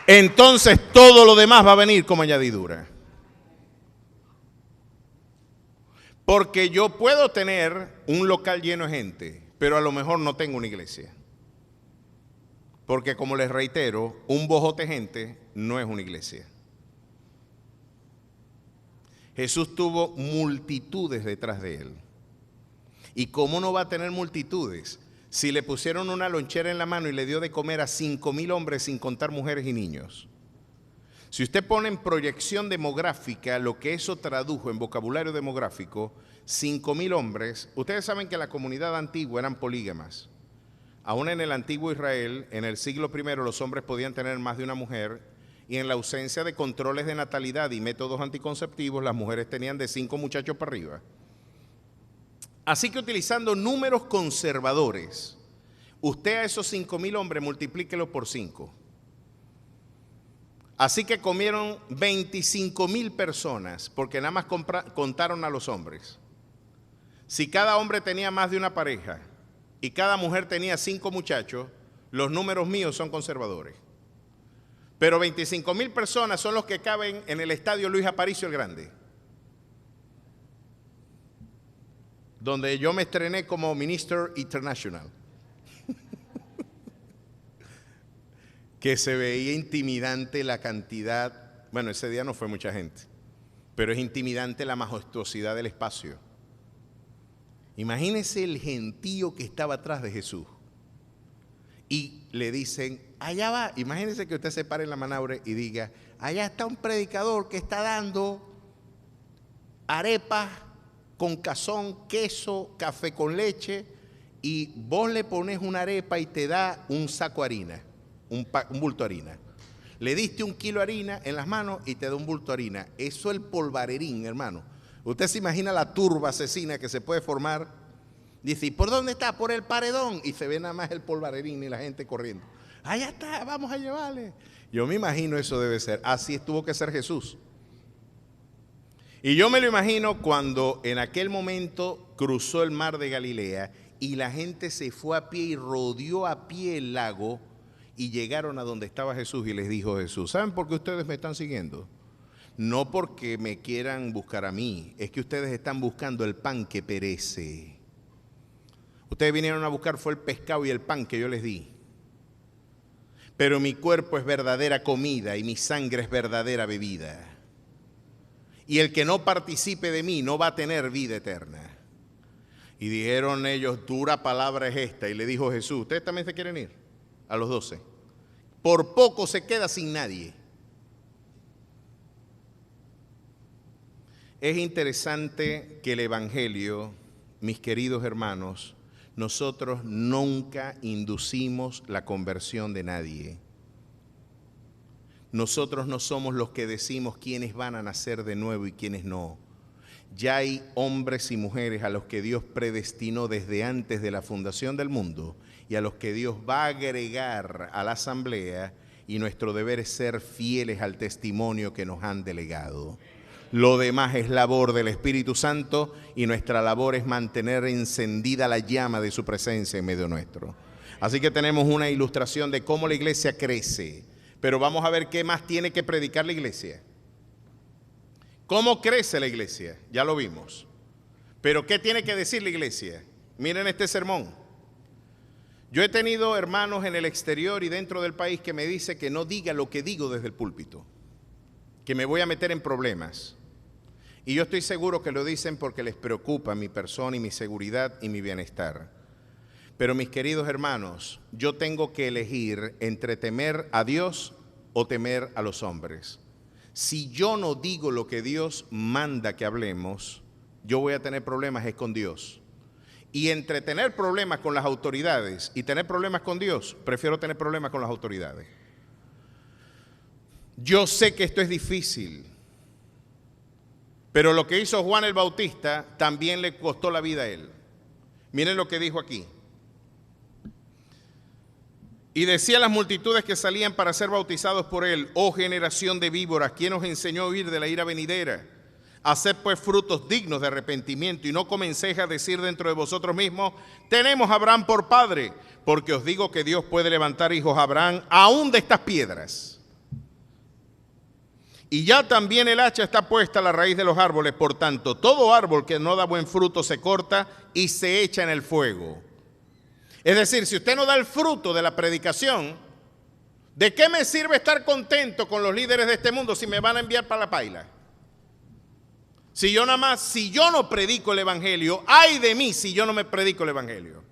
Entonces todo lo demás va a venir como añadidura. Porque yo puedo tener un local lleno de gente, pero a lo mejor no tengo una iglesia. Porque como les reitero, un bojote de gente no es una iglesia. Jesús tuvo multitudes detrás de él. ¿Y cómo no va a tener multitudes si le pusieron una lonchera en la mano y le dio de comer a 5,000 hombres sin contar mujeres y niños? Si usted pone en proyección demográfica lo que eso tradujo en vocabulario demográfico, 5,000 hombres, ustedes saben que la comunidad antigua eran polígamas. Aún en el antiguo Israel, en el siglo I, los hombres podían tener más de una mujer, y en la ausencia de controles de natalidad y métodos anticonceptivos, las mujeres tenían de 5 muchachos para arriba. Así que utilizando números conservadores, usted a esos 5,000 hombres multiplíquelo por 5. Así que comieron 25,000 personas, porque nada más contaron a los hombres. Si cada hombre tenía más de una pareja y cada mujer tenía 5 muchachos, los números míos son conservadores. Pero 25,000 personas son los que caben en el estadio Luis Aparicio el Grande, donde yo me estrené como Minister International. Que se veía intimidante la cantidad, bueno, ese día no fue mucha gente, pero es intimidante la majestuosidad del espacio. Imagínese el gentío que estaba atrás de Jesús. Y le dicen, allá va, imagínese que usted se pare en la manabre y diga, allá está un predicador que está dando arepas con cazón, queso, café con leche, y vos le pones una arepa y te da un saco de harina, un bulto de harina. Le diste 1 kilo de harina en las manos y te da un bulto de harina. Eso es el polvarerín, hermano. Usted se imagina la turba asesina que se puede formar. Dice, ¿y por dónde está? Por el paredón. Y se ve nada más el polvarerín y la gente corriendo. Allá está, vamos a llevarle. Yo me imagino eso debe ser. Así tuvo que ser Jesús. Y yo me lo imagino cuando en aquel momento cruzó el mar de Galilea y la gente se fue a pie y rodeó a pie el lago y llegaron a donde estaba Jesús y les dijo Jesús, ¿saben por qué ustedes me están siguiendo? No porque me quieran buscar a mí, es que ustedes están buscando el pan que perece. Ustedes vinieron a buscar fue el pescado y el pan que yo les di. Pero mi cuerpo es verdadera comida y mi sangre es verdadera bebida. Y el que no participe de mí no va a tener vida eterna. Y dijeron ellos, dura palabra es esta. Y le dijo Jesús, ¿ustedes también se quieren ir? A los 12. Por poco se queda sin nadie. Es interesante que el Evangelio, mis queridos hermanos, nosotros nunca inducimos la conversión de nadie. Nosotros no somos los que decimos quiénes van a nacer de nuevo y quiénes no. Ya hay hombres y mujeres a los que Dios predestinó desde antes de la fundación del mundo y a los que Dios va a agregar a la asamblea, y nuestro deber es ser fieles al testimonio que nos han delegado. Lo demás es labor del Espíritu Santo y nuestra labor es mantener encendida la llama de su presencia en medio nuestro. Así que tenemos una ilustración de cómo la iglesia crece, pero vamos a ver qué más tiene que predicar la iglesia. ¿Cómo crece la iglesia? Ya lo vimos. Pero ¿qué tiene que decir la iglesia? Miren este sermón. Yo he tenido hermanos en el exterior y dentro del país que me dicen que no diga lo que digo desde el púlpito, que me voy a meter en problemas. Y yo estoy seguro que lo dicen porque les preocupa mi persona y mi seguridad y mi bienestar. Pero mis queridos hermanos, yo tengo que elegir entre temer a Dios o temer a los hombres. Si yo no digo lo que Dios manda que hablemos, yo voy a tener problemas con Dios. Y entre tener problemas con las autoridades y tener problemas con Dios, prefiero tener problemas con las autoridades. Yo sé que esto es difícil, pero lo que hizo Juan el Bautista también le costó la vida a él. Miren lo que dijo aquí. Y decía a las multitudes que salían para ser bautizados por él: oh generación de víboras, ¿quién os enseñó a huir de la ira venidera? Haced pues frutos dignos de arrepentimiento y no comencéis a decir dentro de vosotros mismos: tenemos a Abraham por padre, porque os digo que Dios puede levantar hijos a Abraham aún de estas piedras. Y ya también el hacha está puesta a la raíz de los árboles, por tanto, todo árbol que no da buen fruto se corta y se echa en el fuego. Es decir, si usted no da el fruto de la predicación, ¿de qué me sirve estar contento con los líderes de este mundo si me van a enviar para la paila? Si yo no predico el evangelio, ay de mí si yo no me predico el evangelio.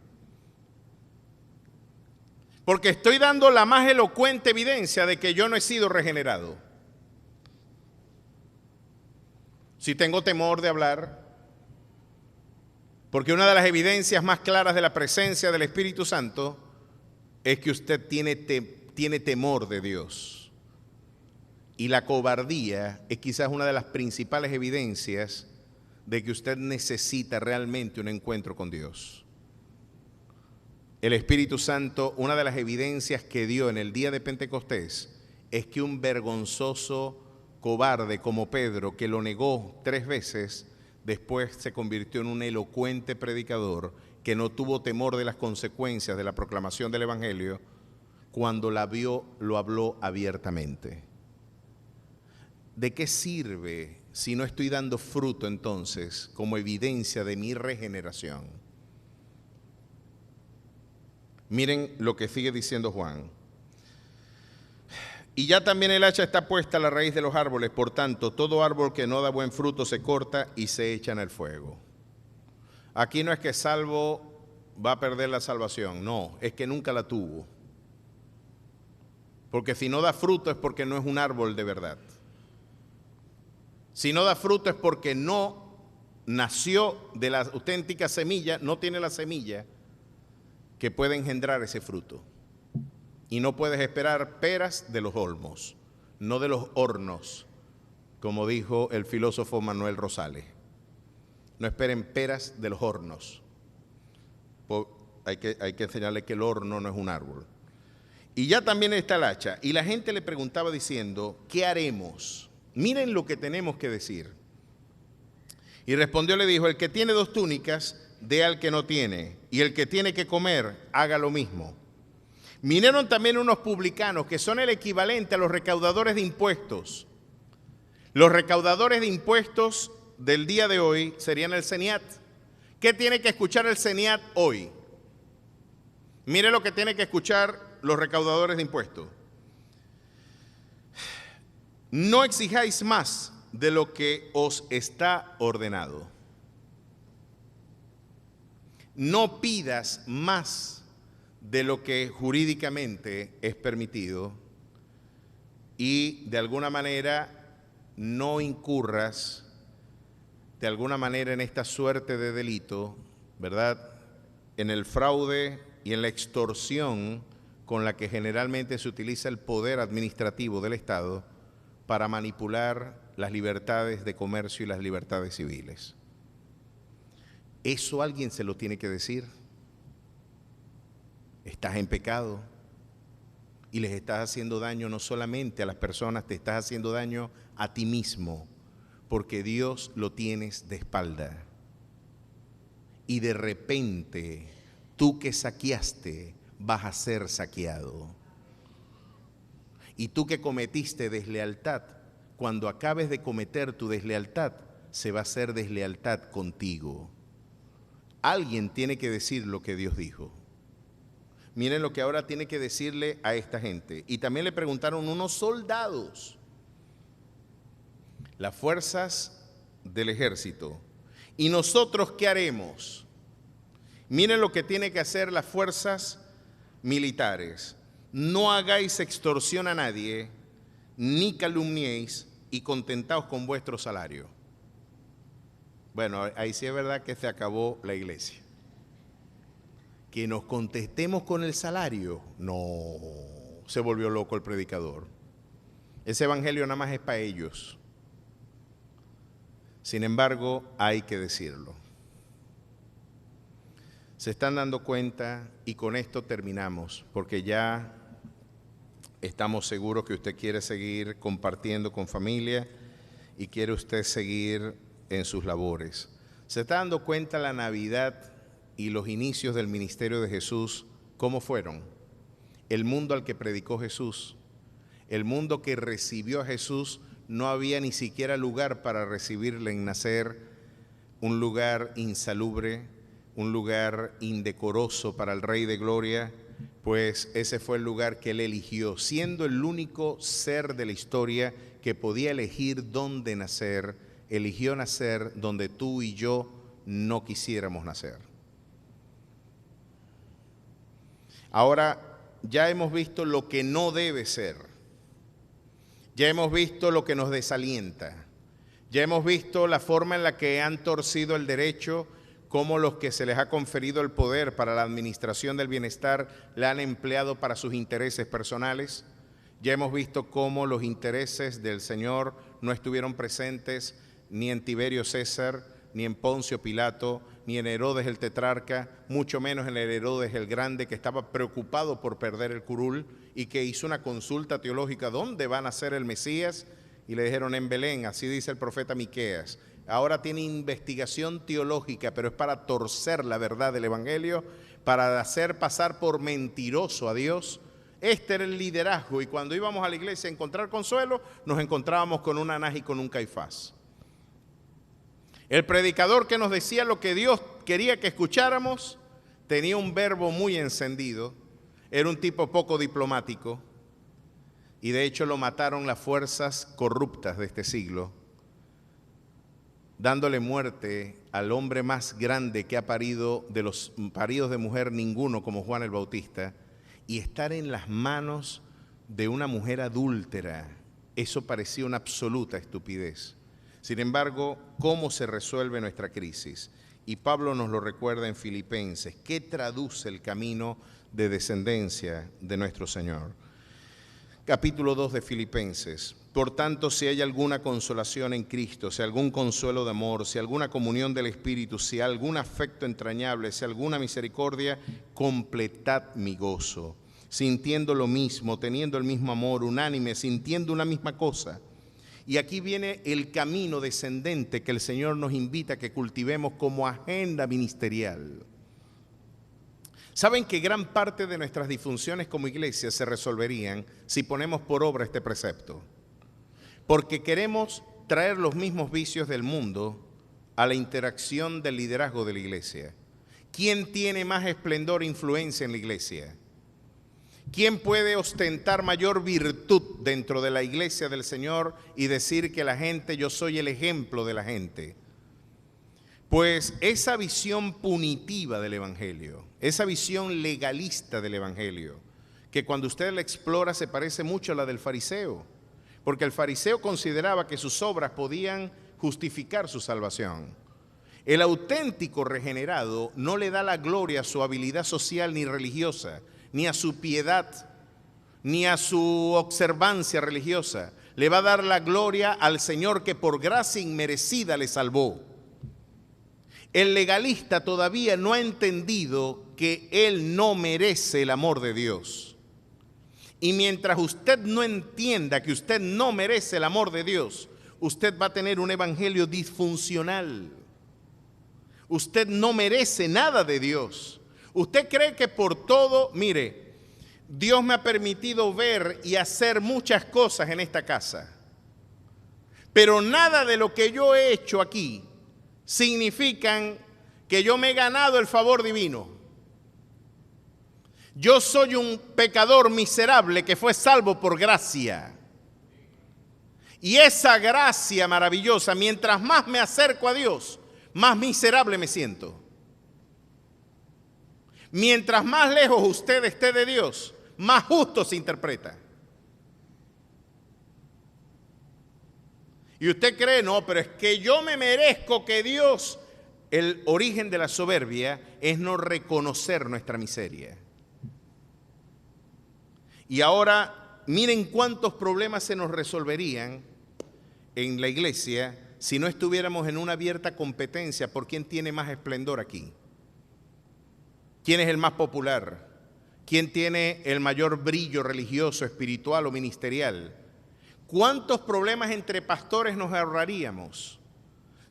Porque estoy dando la más elocuente evidencia de que yo no he sido regenerado. Si tengo temor de hablar, porque una de las evidencias más claras de la presencia del Espíritu Santo es que usted tiene temor de Dios. Y la cobardía es quizás una de las principales evidencias de que usted necesita realmente un encuentro con Dios. El Espíritu Santo, una de las evidencias que dio en el día de Pentecostés es que un vergonzoso cobarde como Pedro, que lo negó 3 veces, después se convirtió en un elocuente predicador que no tuvo temor de las consecuencias de la proclamación del evangelio. Cuando la vio, lo habló abiertamente. ¿De qué sirve si no estoy dando fruto entonces como evidencia de mi regeneración? Miren lo que sigue diciendo Juan. Y ya también el hacha está puesta a la raíz de los árboles, por tanto, todo árbol que no da buen fruto se corta y se echa en el fuego. Aquí no es que salvo va a perder la salvación, no, es que nunca la tuvo. Porque si no da fruto es porque no es un árbol de verdad. Si no da fruto es porque no nació de la auténtica semilla, no tiene la semilla que puede engendrar ese fruto. Y no puedes esperar peras de los olmos, no de los hornos, como dijo el filósofo Manuel Rosales. No esperen peras de los hornos. Hay que enseñarle que el horno no es un árbol. Y ya también está el hacha. Y la gente le preguntaba diciendo: ¿qué haremos? Miren lo que tenemos que decir. Y respondió, le dijo: el que tiene 2 túnicas, dé al que no tiene, y el que tiene que comer, haga lo mismo. Vinieron también unos publicanos que son el equivalente a los recaudadores de impuestos. Los recaudadores de impuestos del día de hoy serían el CENIAT. ¿Qué tiene que escuchar el CENIAT hoy? Mire lo que tiene que escuchar los recaudadores de impuestos. No exijáis más de lo que os está ordenado. No pidas más de lo que jurídicamente es permitido y de alguna manera no incurras de alguna manera en esta suerte de delito, ¿verdad? En el fraude y en la extorsión con la que generalmente se utiliza el poder administrativo del Estado para manipular las libertades de comercio y las libertades civiles. Eso alguien se lo tiene que decir. Estás en pecado y les estás haciendo daño no solamente a las personas, te estás haciendo daño a ti mismo, porque Dios lo tienes de espalda. Y de repente, tú que saqueaste, vas a ser saqueado. Y tú que cometiste deslealtad, cuando acabes de cometer tu deslealtad, se va a hacer deslealtad contigo. Alguien tiene que decir lo que Dios dijo. Miren lo que ahora tiene que decirle a esta gente. Y también le preguntaron unos soldados, las fuerzas del ejército: ¿y nosotros qué haremos? Miren lo que tiene que hacer las fuerzas militares. No hagáis extorsión a nadie, ni calumniéis, y contentaos con vuestro salario. Bueno, ahí sí es verdad que se acabó la iglesia. Que nos contestemos con el salario. No, se volvió loco el predicador. Ese evangelio nada más es para ellos. Sin embargo, hay que decirlo. Se están dando cuenta, y con esto terminamos, porque ya estamos seguros que usted quiere seguir compartiendo con familia y quiere usted seguir en sus labores. Se está dando cuenta la Navidad y los inicios del ministerio de Jesús, ¿cómo fueron? El mundo al que predicó Jesús, el mundo que recibió a Jesús, no había ni siquiera lugar para recibirle en nacer, un lugar insalubre, un lugar indecoroso para el Rey de Gloria, pues ese fue el lugar que él eligió, siendo el único ser de la historia que podía elegir dónde nacer, eligió nacer donde tú y yo no quisiéramos nacer. Ahora ya hemos visto lo que no debe ser, ya hemos visto lo que nos desalienta, ya hemos visto la forma en la que han torcido el derecho, cómo los que se les ha conferido el poder para la administración del bienestar la han empleado para sus intereses personales. Ya hemos visto cómo los intereses del Señor no estuvieron presentes ni en Tiberio César, ni en Poncio Pilato, ni en Herodes el tetrarca, mucho menos en el Herodes el Grande, que estaba preocupado por perder el curul y que hizo una consulta teológica, ¿dónde va a nacer el Mesías? Y le dijeron en Belén, así dice el profeta Miqueas. Ahora tiene investigación teológica, pero es para torcer la verdad del evangelio, para hacer pasar por mentiroso a Dios. Este era el liderazgo, y cuando íbamos a la iglesia a encontrar consuelo, nos encontrábamos con un Anás y con un Caifás. El predicador que nos decía lo que Dios quería que escucháramos tenía un verbo muy encendido, era un tipo poco diplomático, y de hecho lo mataron las fuerzas corruptas de este siglo, dándole muerte al hombre más grande que ha parido, de los paridos de mujer ninguno, como Juan el Bautista, y estar en las manos de una mujer adúltera. Eso parecía una absoluta estupidez. Sin embargo, ¿cómo se resuelve nuestra crisis? Y Pablo nos lo recuerda en Filipenses. ¿Qué traduce el camino de descendencia de nuestro Señor? Capítulo 2 de Filipenses. Por tanto, si hay alguna consolación en Cristo, si algún consuelo de amor, si alguna comunión del Espíritu, si algún afecto entrañable, si alguna misericordia, completad mi gozo, sintiendo lo mismo, teniendo el mismo amor, unánime, sintiendo una misma cosa. Y aquí viene el camino descendente que el Señor nos invita a que cultivemos como agenda ministerial. ¿Saben que gran parte de nuestras disfunciones como iglesia se resolverían si ponemos por obra este precepto? Porque queremos traer los mismos vicios del mundo a la interacción del liderazgo de la iglesia. ¿Quién tiene más esplendor e influencia en la iglesia? ¿Quién puede ostentar mayor virtud dentro de la iglesia del Señor y decir que la gente, yo soy el ejemplo de la gente? Pues esa visión punitiva del evangelio, esa visión legalista del evangelio, que cuando usted la explora se parece mucho a la del fariseo, porque el fariseo consideraba que sus obras podían justificar su salvación. El auténtico regenerado no le da la gloria a su habilidad social ni religiosa, ni a su piedad, ni a su observancia religiosa. Le va a dar la gloria al Señor que por gracia inmerecida le salvó. El legalista todavía no ha entendido que él no merece el amor de Dios. Y mientras usted no entienda que usted no merece el amor de Dios, usted va a tener un evangelio disfuncional. Usted no merece nada de Dios. Usted cree que por todo, mire, Dios me ha permitido ver y hacer muchas cosas en esta casa. Pero nada de lo que yo he hecho aquí significan que yo me he ganado el favor divino. Yo soy un pecador miserable que fue salvo por gracia. Y esa gracia maravillosa, mientras más me acerco a Dios, más miserable me siento. Mientras más lejos usted esté de Dios, más justo se interpreta. Y usted cree, no, pero es que yo me merezco que Dios... El origen de la soberbia es no reconocer nuestra miseria. Y ahora, miren cuántos problemas se nos resolverían en la iglesia si no estuviéramos en una abierta competencia por quién tiene más esplendor aquí. ¿Quién es el más popular? ¿Quién tiene el mayor brillo religioso, espiritual o ministerial? ¿Cuántos problemas entre pastores nos ahorraríamos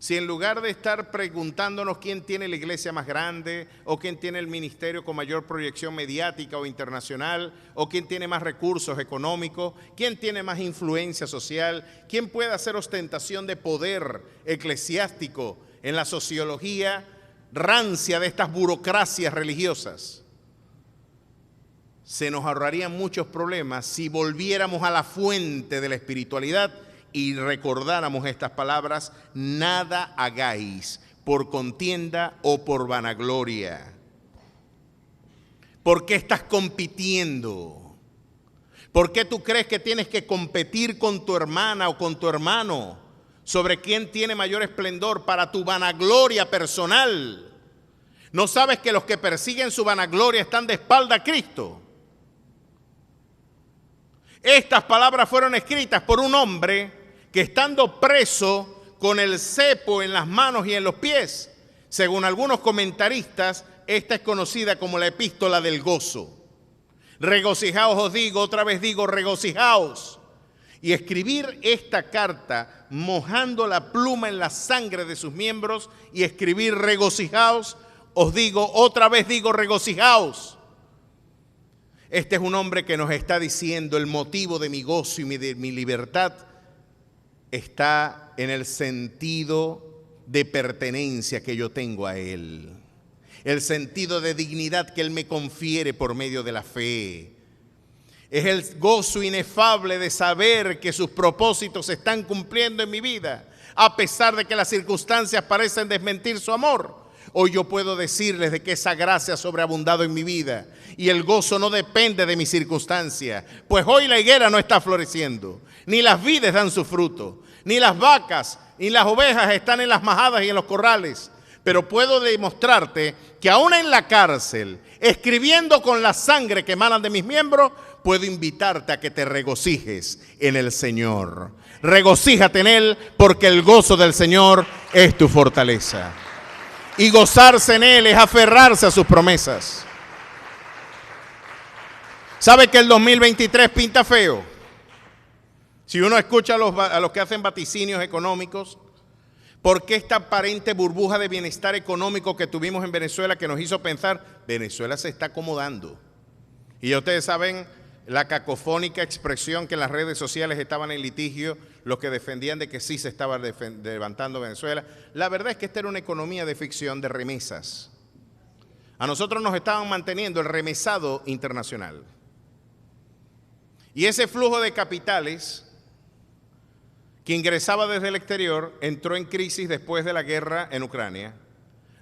si en lugar de estar preguntándonos quién tiene la iglesia más grande, o quién tiene el ministerio con mayor proyección mediática o internacional, o quién tiene más recursos económicos, quién tiene más influencia social, quién puede hacer ostentación de poder eclesiástico en la sociología rancia de estas burocracias religiosas? Se nos ahorrarían muchos problemas si volviéramos a la fuente de la espiritualidad y recordáramos estas palabras: nada hagáis por contienda o por vanagloria. ¿Por qué estás compitiendo? ¿Por qué tú crees que tienes que competir con tu hermana o con tu hermano sobre quién tiene mayor esplendor para tu vanagloria personal? ¿No sabes que los que persiguen su vanagloria están de espalda a Cristo? Estas palabras fueron escritas por un hombre que, estando preso con el cepo en las manos y en los pies, según algunos comentaristas, esta es conocida como la epístola del gozo. Regocijaos, os digo, otra vez digo, regocijaos. Y escribir esta carta mojando la pluma en la sangre de sus miembros y escribir regocijaos, os digo, otra vez digo, regocijaos. Este es un hombre que nos está diciendo: el motivo de mi gozo y de mi libertad está en el sentido de pertenencia que yo tengo a Él, el sentido de dignidad que Él me confiere por medio de la fe. Es el gozo inefable de saber que sus propósitos se están cumpliendo en mi vida, a pesar de que las circunstancias parecen desmentir su amor. Hoy yo puedo decirles de que esa gracia ha sobreabundado en mi vida y el gozo no depende de mis circunstancias, pues hoy la higuera no está floreciendo, ni las vides dan su fruto, ni las vacas ni las ovejas están en las majadas y en los corrales. Pero puedo demostrarte que aún en la cárcel, escribiendo con la sangre que emanan de mis miembros, puedo invitarte a que te regocijes en el Señor. Regocíjate en Él, porque el gozo del Señor es tu fortaleza. Y gozarse en Él es aferrarse a sus promesas. ¿Sabe que el 2023 pinta feo? Si uno escucha a los que hacen vaticinios económicos, ¿por qué esta aparente burbuja de bienestar económico que tuvimos en Venezuela, que nos hizo pensar, Venezuela se está acomodando? Y ustedes saben la cacofónica expresión que en las redes sociales estaban en litigio los que defendían de que sí se estaba levantando Venezuela. La verdad es que esta era una economía de ficción, de remesas. A nosotros nos estaban manteniendo el remesado internacional. Y ese flujo de capitales que ingresaba desde el exterior entró en crisis después de la guerra en Ucrania.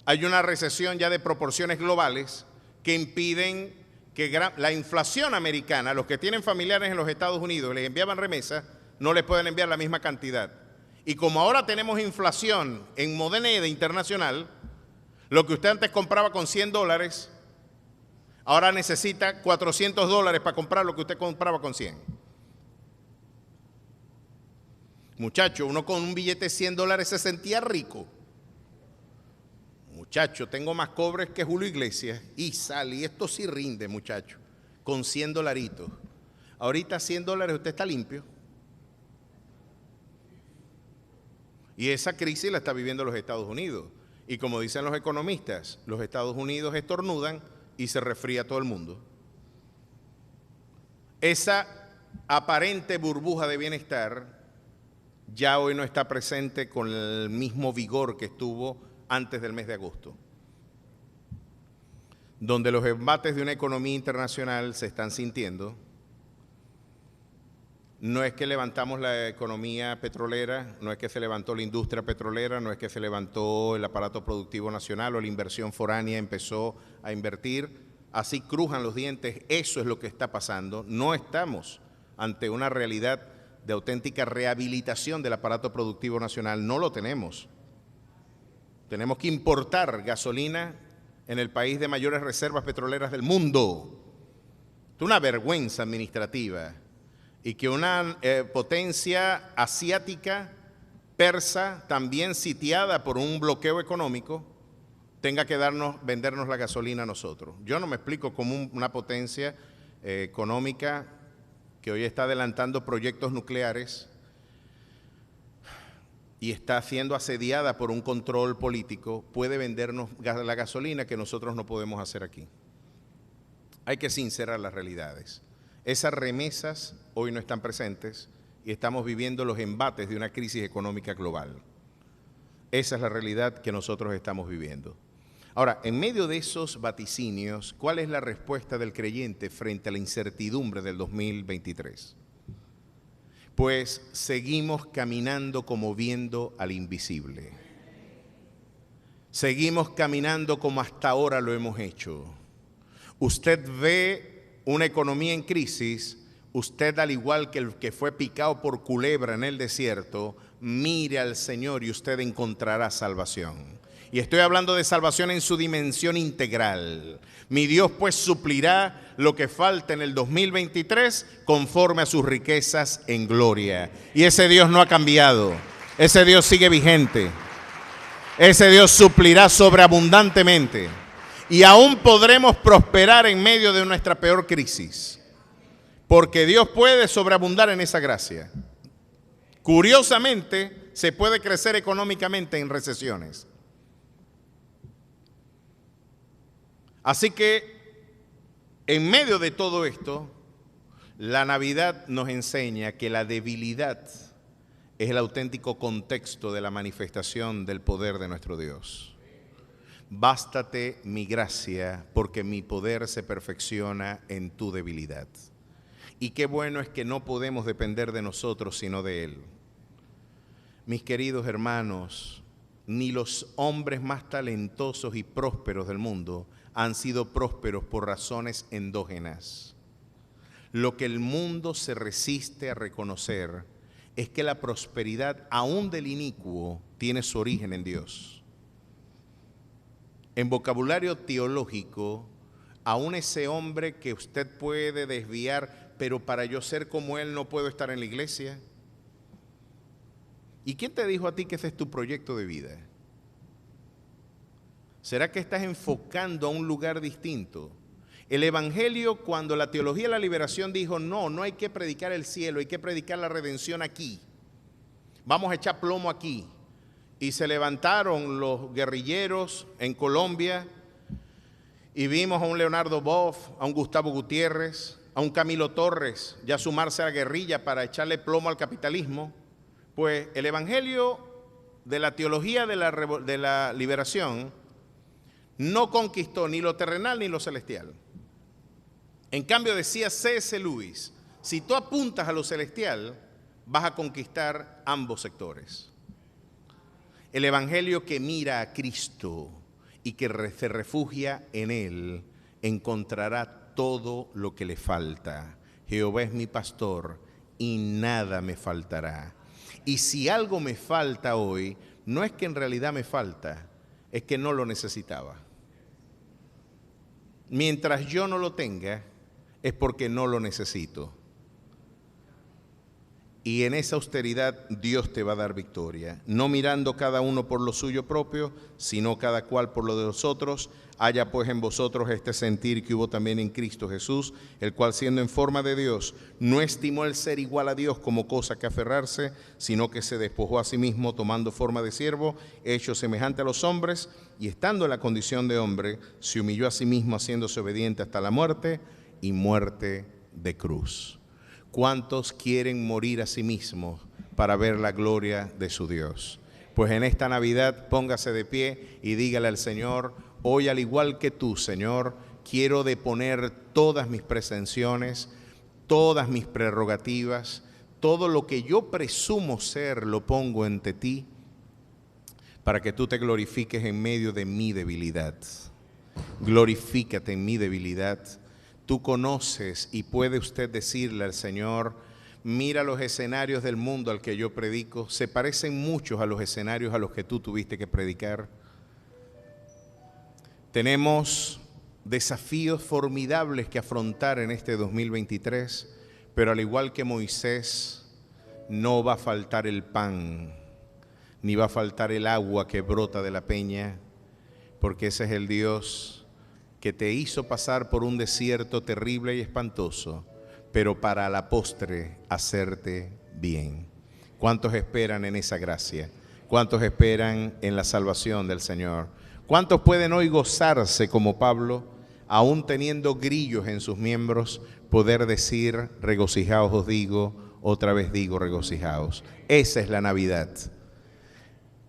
Hay una recesión ya de proporciones globales que impiden que la inflación americana, los que tienen familiares en los Estados Unidos les enviaban remesas, no les pueden enviar la misma cantidad. Y como ahora tenemos inflación en moneda internacional, lo que usted antes compraba con $100, ahora necesita $400 para comprar lo que usted compraba con 100. Muchacho, uno con un billete de $100 se sentía rico. Muchacho, tengo más cobres que Julio Iglesias y sal, y esto sí rinde, muchacho, con $100. Ahorita $100 usted está limpio. Y esa crisis la está viviendo los Estados Unidos. Y como dicen los economistas, los Estados Unidos estornudan y se resfría todo el mundo. Esa aparente burbuja de bienestar ya hoy no está presente con el mismo vigor que estuvo antes del mes de agosto, donde los embates de una economía internacional se están sintiendo. No es que levantamos la economía petrolera, no es que se levantó la industria petrolera, no es que se levantó el aparato productivo nacional o la inversión foránea empezó a invertir. Así crujan los dientes, eso es lo que está pasando. No estamos ante una realidad de auténtica rehabilitación del aparato productivo nacional, no lo tenemos. Tenemos que importar gasolina en el país de mayores reservas petroleras del mundo. Es una vergüenza administrativa. Y que una potencia asiática, persa, también sitiada por un bloqueo económico, tenga que vendernos la gasolina a nosotros. Yo no me explico cómo una potencia económica que hoy está adelantando proyectos nucleares y está siendo asediada por un control político, puede vendernos la gasolina que nosotros no podemos hacer aquí. Hay que sincerar las realidades. Esas remesas hoy no están presentes y estamos viviendo los embates de una crisis económica global. Esa es la realidad que nosotros estamos viviendo. Ahora, en medio de esos vaticinios, ¿cuál es la respuesta del creyente frente a la incertidumbre del 2023? Pues seguimos caminando como viendo al invisible. Seguimos caminando como hasta ahora lo hemos hecho. Usted ve una economía en crisis, usted al igual que el que fue picado por culebra en el desierto, mire al Señor y usted encontrará salvación. Y estoy hablando de salvación en su dimensión integral. Mi Dios pues suplirá lo que falta en el 2023 conforme a sus riquezas en gloria. Y ese Dios no ha cambiado, ese Dios sigue vigente, ese Dios suplirá sobreabundantemente. Y aún podremos prosperar en medio de nuestra peor crisis, porque Dios puede sobreabundar en esa gracia. Curiosamente, se puede crecer económicamente en recesiones. Así que, en medio de todo esto, la Navidad nos enseña que la debilidad es el auténtico contexto de la manifestación del poder de nuestro Dios. Bástate mi gracia, porque mi poder se perfecciona en tu debilidad. Y qué bueno es que no podemos depender de nosotros, sino de Él. Mis queridos hermanos, ni los hombres más talentosos y prósperos del mundo han sido prósperos por razones endógenas. Lo que el mundo se resiste a reconocer es que la prosperidad, aún del inicuo, tiene su origen en Dios. En vocabulario teológico, aún ese hombre que usted puede desviar, pero para yo ser como él no puedo estar en la iglesia. ¿Y quién te dijo a ti que ese es tu proyecto de vida? ¿Será que estás enfocando a un lugar distinto? El Evangelio, cuando la teología de la liberación dijo, no hay que predicar el cielo, hay que predicar la redención aquí. Vamos a echar plomo aquí. Y se levantaron los guerrilleros en Colombia y vimos a un Leonardo Boff, a un Gustavo Gutiérrez, a un Camilo Torres ya sumarse a la guerrilla para echarle plomo al capitalismo. Pues el Evangelio de la teología de la liberación no conquistó ni lo terrenal ni lo celestial. En cambio decía C.S. Lewis, si tú apuntas a lo celestial, vas a conquistar ambos sectores. El Evangelio que mira a Cristo y que se refugia en Él, encontrará todo lo que le falta. Jehová es mi pastor y nada me faltará. Y si algo me falta hoy, no es que en realidad me falta, es que no lo necesitaba. Mientras yo no lo tenga, es porque no lo necesito. Y en esa austeridad Dios te va a dar victoria, no mirando cada uno por lo suyo propio, sino cada cual por lo de los otros. Haya pues en vosotros este sentir que hubo también en Cristo Jesús, el cual siendo en forma de Dios, no estimó el ser igual a Dios como cosa que aferrarse, sino que se despojó a sí mismo tomando forma de siervo, hecho semejante a los hombres, y estando en la condición de hombre, se humilló a sí mismo haciéndose obediente hasta la muerte y muerte de cruz. ¿Cuántos quieren morir a sí mismos para ver la gloria de su Dios? Pues en esta Navidad póngase de pie y dígale al Señor, hoy al igual que tú, Señor, quiero deponer todas mis pretensiones, todas mis prerrogativas, todo lo que yo presumo ser lo pongo ante ti, para que tú te glorifiques en medio de mi debilidad. Glorifícate en mi debilidad. Tú conoces y puede usted decirle al Señor: mira los escenarios del mundo al que yo predico, se parecen muchos a los escenarios a los que tú tuviste que predicar. Tenemos desafíos formidables que afrontar en este 2023, pero al igual que Moisés, no va a faltar el pan, ni va a faltar el agua que brota de la peña, porque ese es el Dios que te hizo pasar por un desierto terrible y espantoso, pero para la postre hacerte bien. ¿Cuántos esperan en esa gracia? ¿Cuántos esperan en la salvación del Señor? ¿Cuántos pueden hoy gozarse como Pablo, aún teniendo grillos en sus miembros, poder decir: regocijaos os digo, otra vez digo regocijaos? Esa es la Navidad.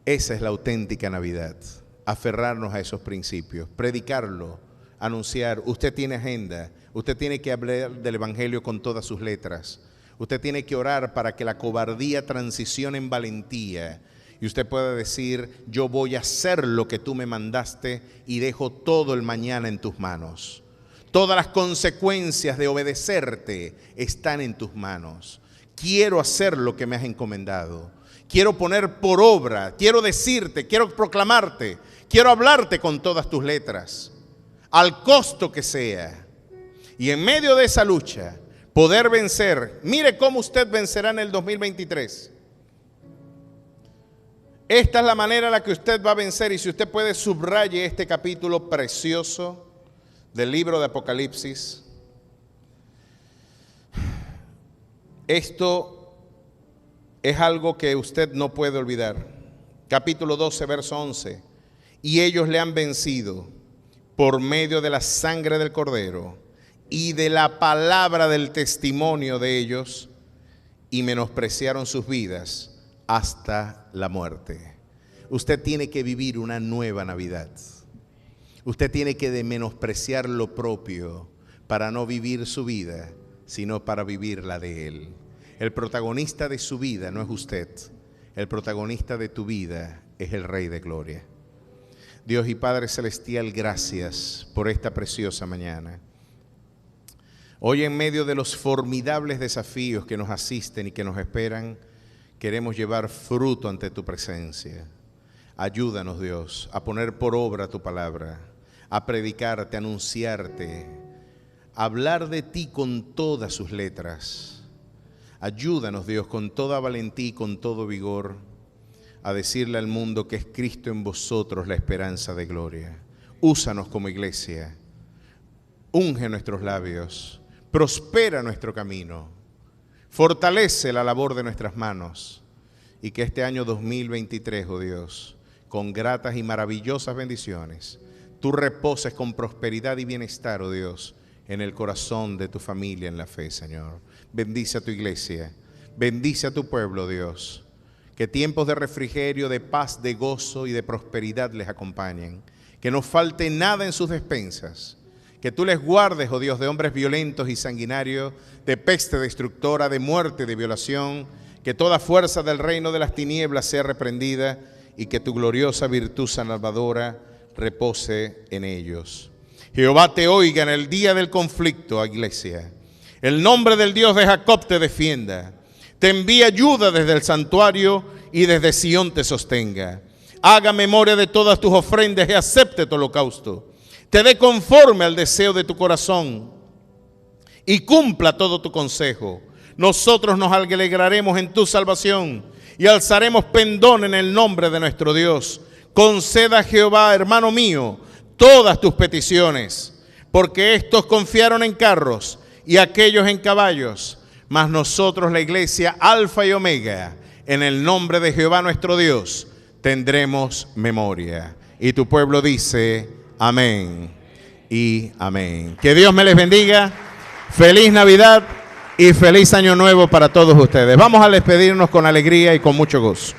Esa es la auténtica Navidad. Aferrarnos a esos principios, predicarlo, anunciar. Usted tiene agenda, usted tiene que hablar del Evangelio con todas sus letras. Usted tiene que orar para que la cobardía transicione en valentía y usted pueda decir: yo voy a hacer lo que tú me mandaste y dejo todo el mañana en tus manos. Todas las consecuencias de obedecerte están en tus manos. Quiero hacer lo que me has encomendado. Quiero poner por obra, quiero decirte, quiero proclamarte, quiero hablarte con todas tus letras, al costo que sea. Y en medio de esa lucha, poder vencer. Mire cómo usted vencerá en el 2023. Esta es la manera en la que usted va a vencer. Y si usted puede, subraye este capítulo precioso del libro de Apocalipsis. Esto es algo que usted no puede olvidar. Capítulo 12, verso 11. Y ellos le han vencido por medio de la sangre del Cordero y de la palabra del testimonio de ellos, y menospreciaron sus vidas hasta la muerte. Usted tiene que vivir una nueva Navidad. Usted tiene que menospreciar lo propio para no vivir su vida, sino para vivir la de Él. El protagonista de su vida no es usted. El protagonista de tu vida es el Rey de Gloria. Dios y Padre Celestial, gracias por esta preciosa mañana. Hoy, en medio de los formidables desafíos que nos asisten y que nos esperan, queremos llevar fruto ante tu presencia. Ayúdanos, Dios, a poner por obra tu palabra, a predicarte, a anunciarte, a hablar de ti con todas sus letras. Ayúdanos, Dios, con toda valentía y con todo vigor, a decirle al mundo que es Cristo en vosotros la esperanza de gloria. Úsanos como iglesia, unge nuestros labios, prospera nuestro camino, fortalece la labor de nuestras manos, y que este año 2023, oh Dios, con gratas y maravillosas bendiciones, tú reposes con prosperidad y bienestar, oh Dios, en el corazón de tu familia en la fe, Señor. Bendice a tu iglesia, bendice a tu pueblo, Dios. Que tiempos de refrigerio, de paz, de gozo y de prosperidad les acompañen. Que no falte nada en sus despensas. Que tú les guardes, oh Dios, de hombres violentos y sanguinarios, de peste destructora, de muerte, de violación. Que toda fuerza del reino de las tinieblas sea reprendida y que tu gloriosa virtud salvadora repose en ellos. Jehová te oiga en el día del conflicto, iglesia. El nombre del Dios de Jacob te defienda. Te envíe ayuda desde el santuario y desde Sión te sostenga. Haga memoria de todas tus ofrendas y acepte tu holocausto. Te dé conforme al deseo de tu corazón y cumpla todo tu consejo. Nosotros nos alegraremos en tu salvación y alzaremos pendón en el nombre de nuestro Dios. Conceda, Jehová, hermano mío, todas tus peticiones, porque estos confiaron en carros y aquellos en caballos, mas nosotros, la iglesia Alfa y Omega, en el nombre de Jehová nuestro Dios, tendremos memoria. Y tu pueblo dice: amén y amén. Que Dios me les bendiga. Feliz Navidad y feliz Año Nuevo para todos ustedes. Vamos a despedirnos con alegría y con mucho gozo.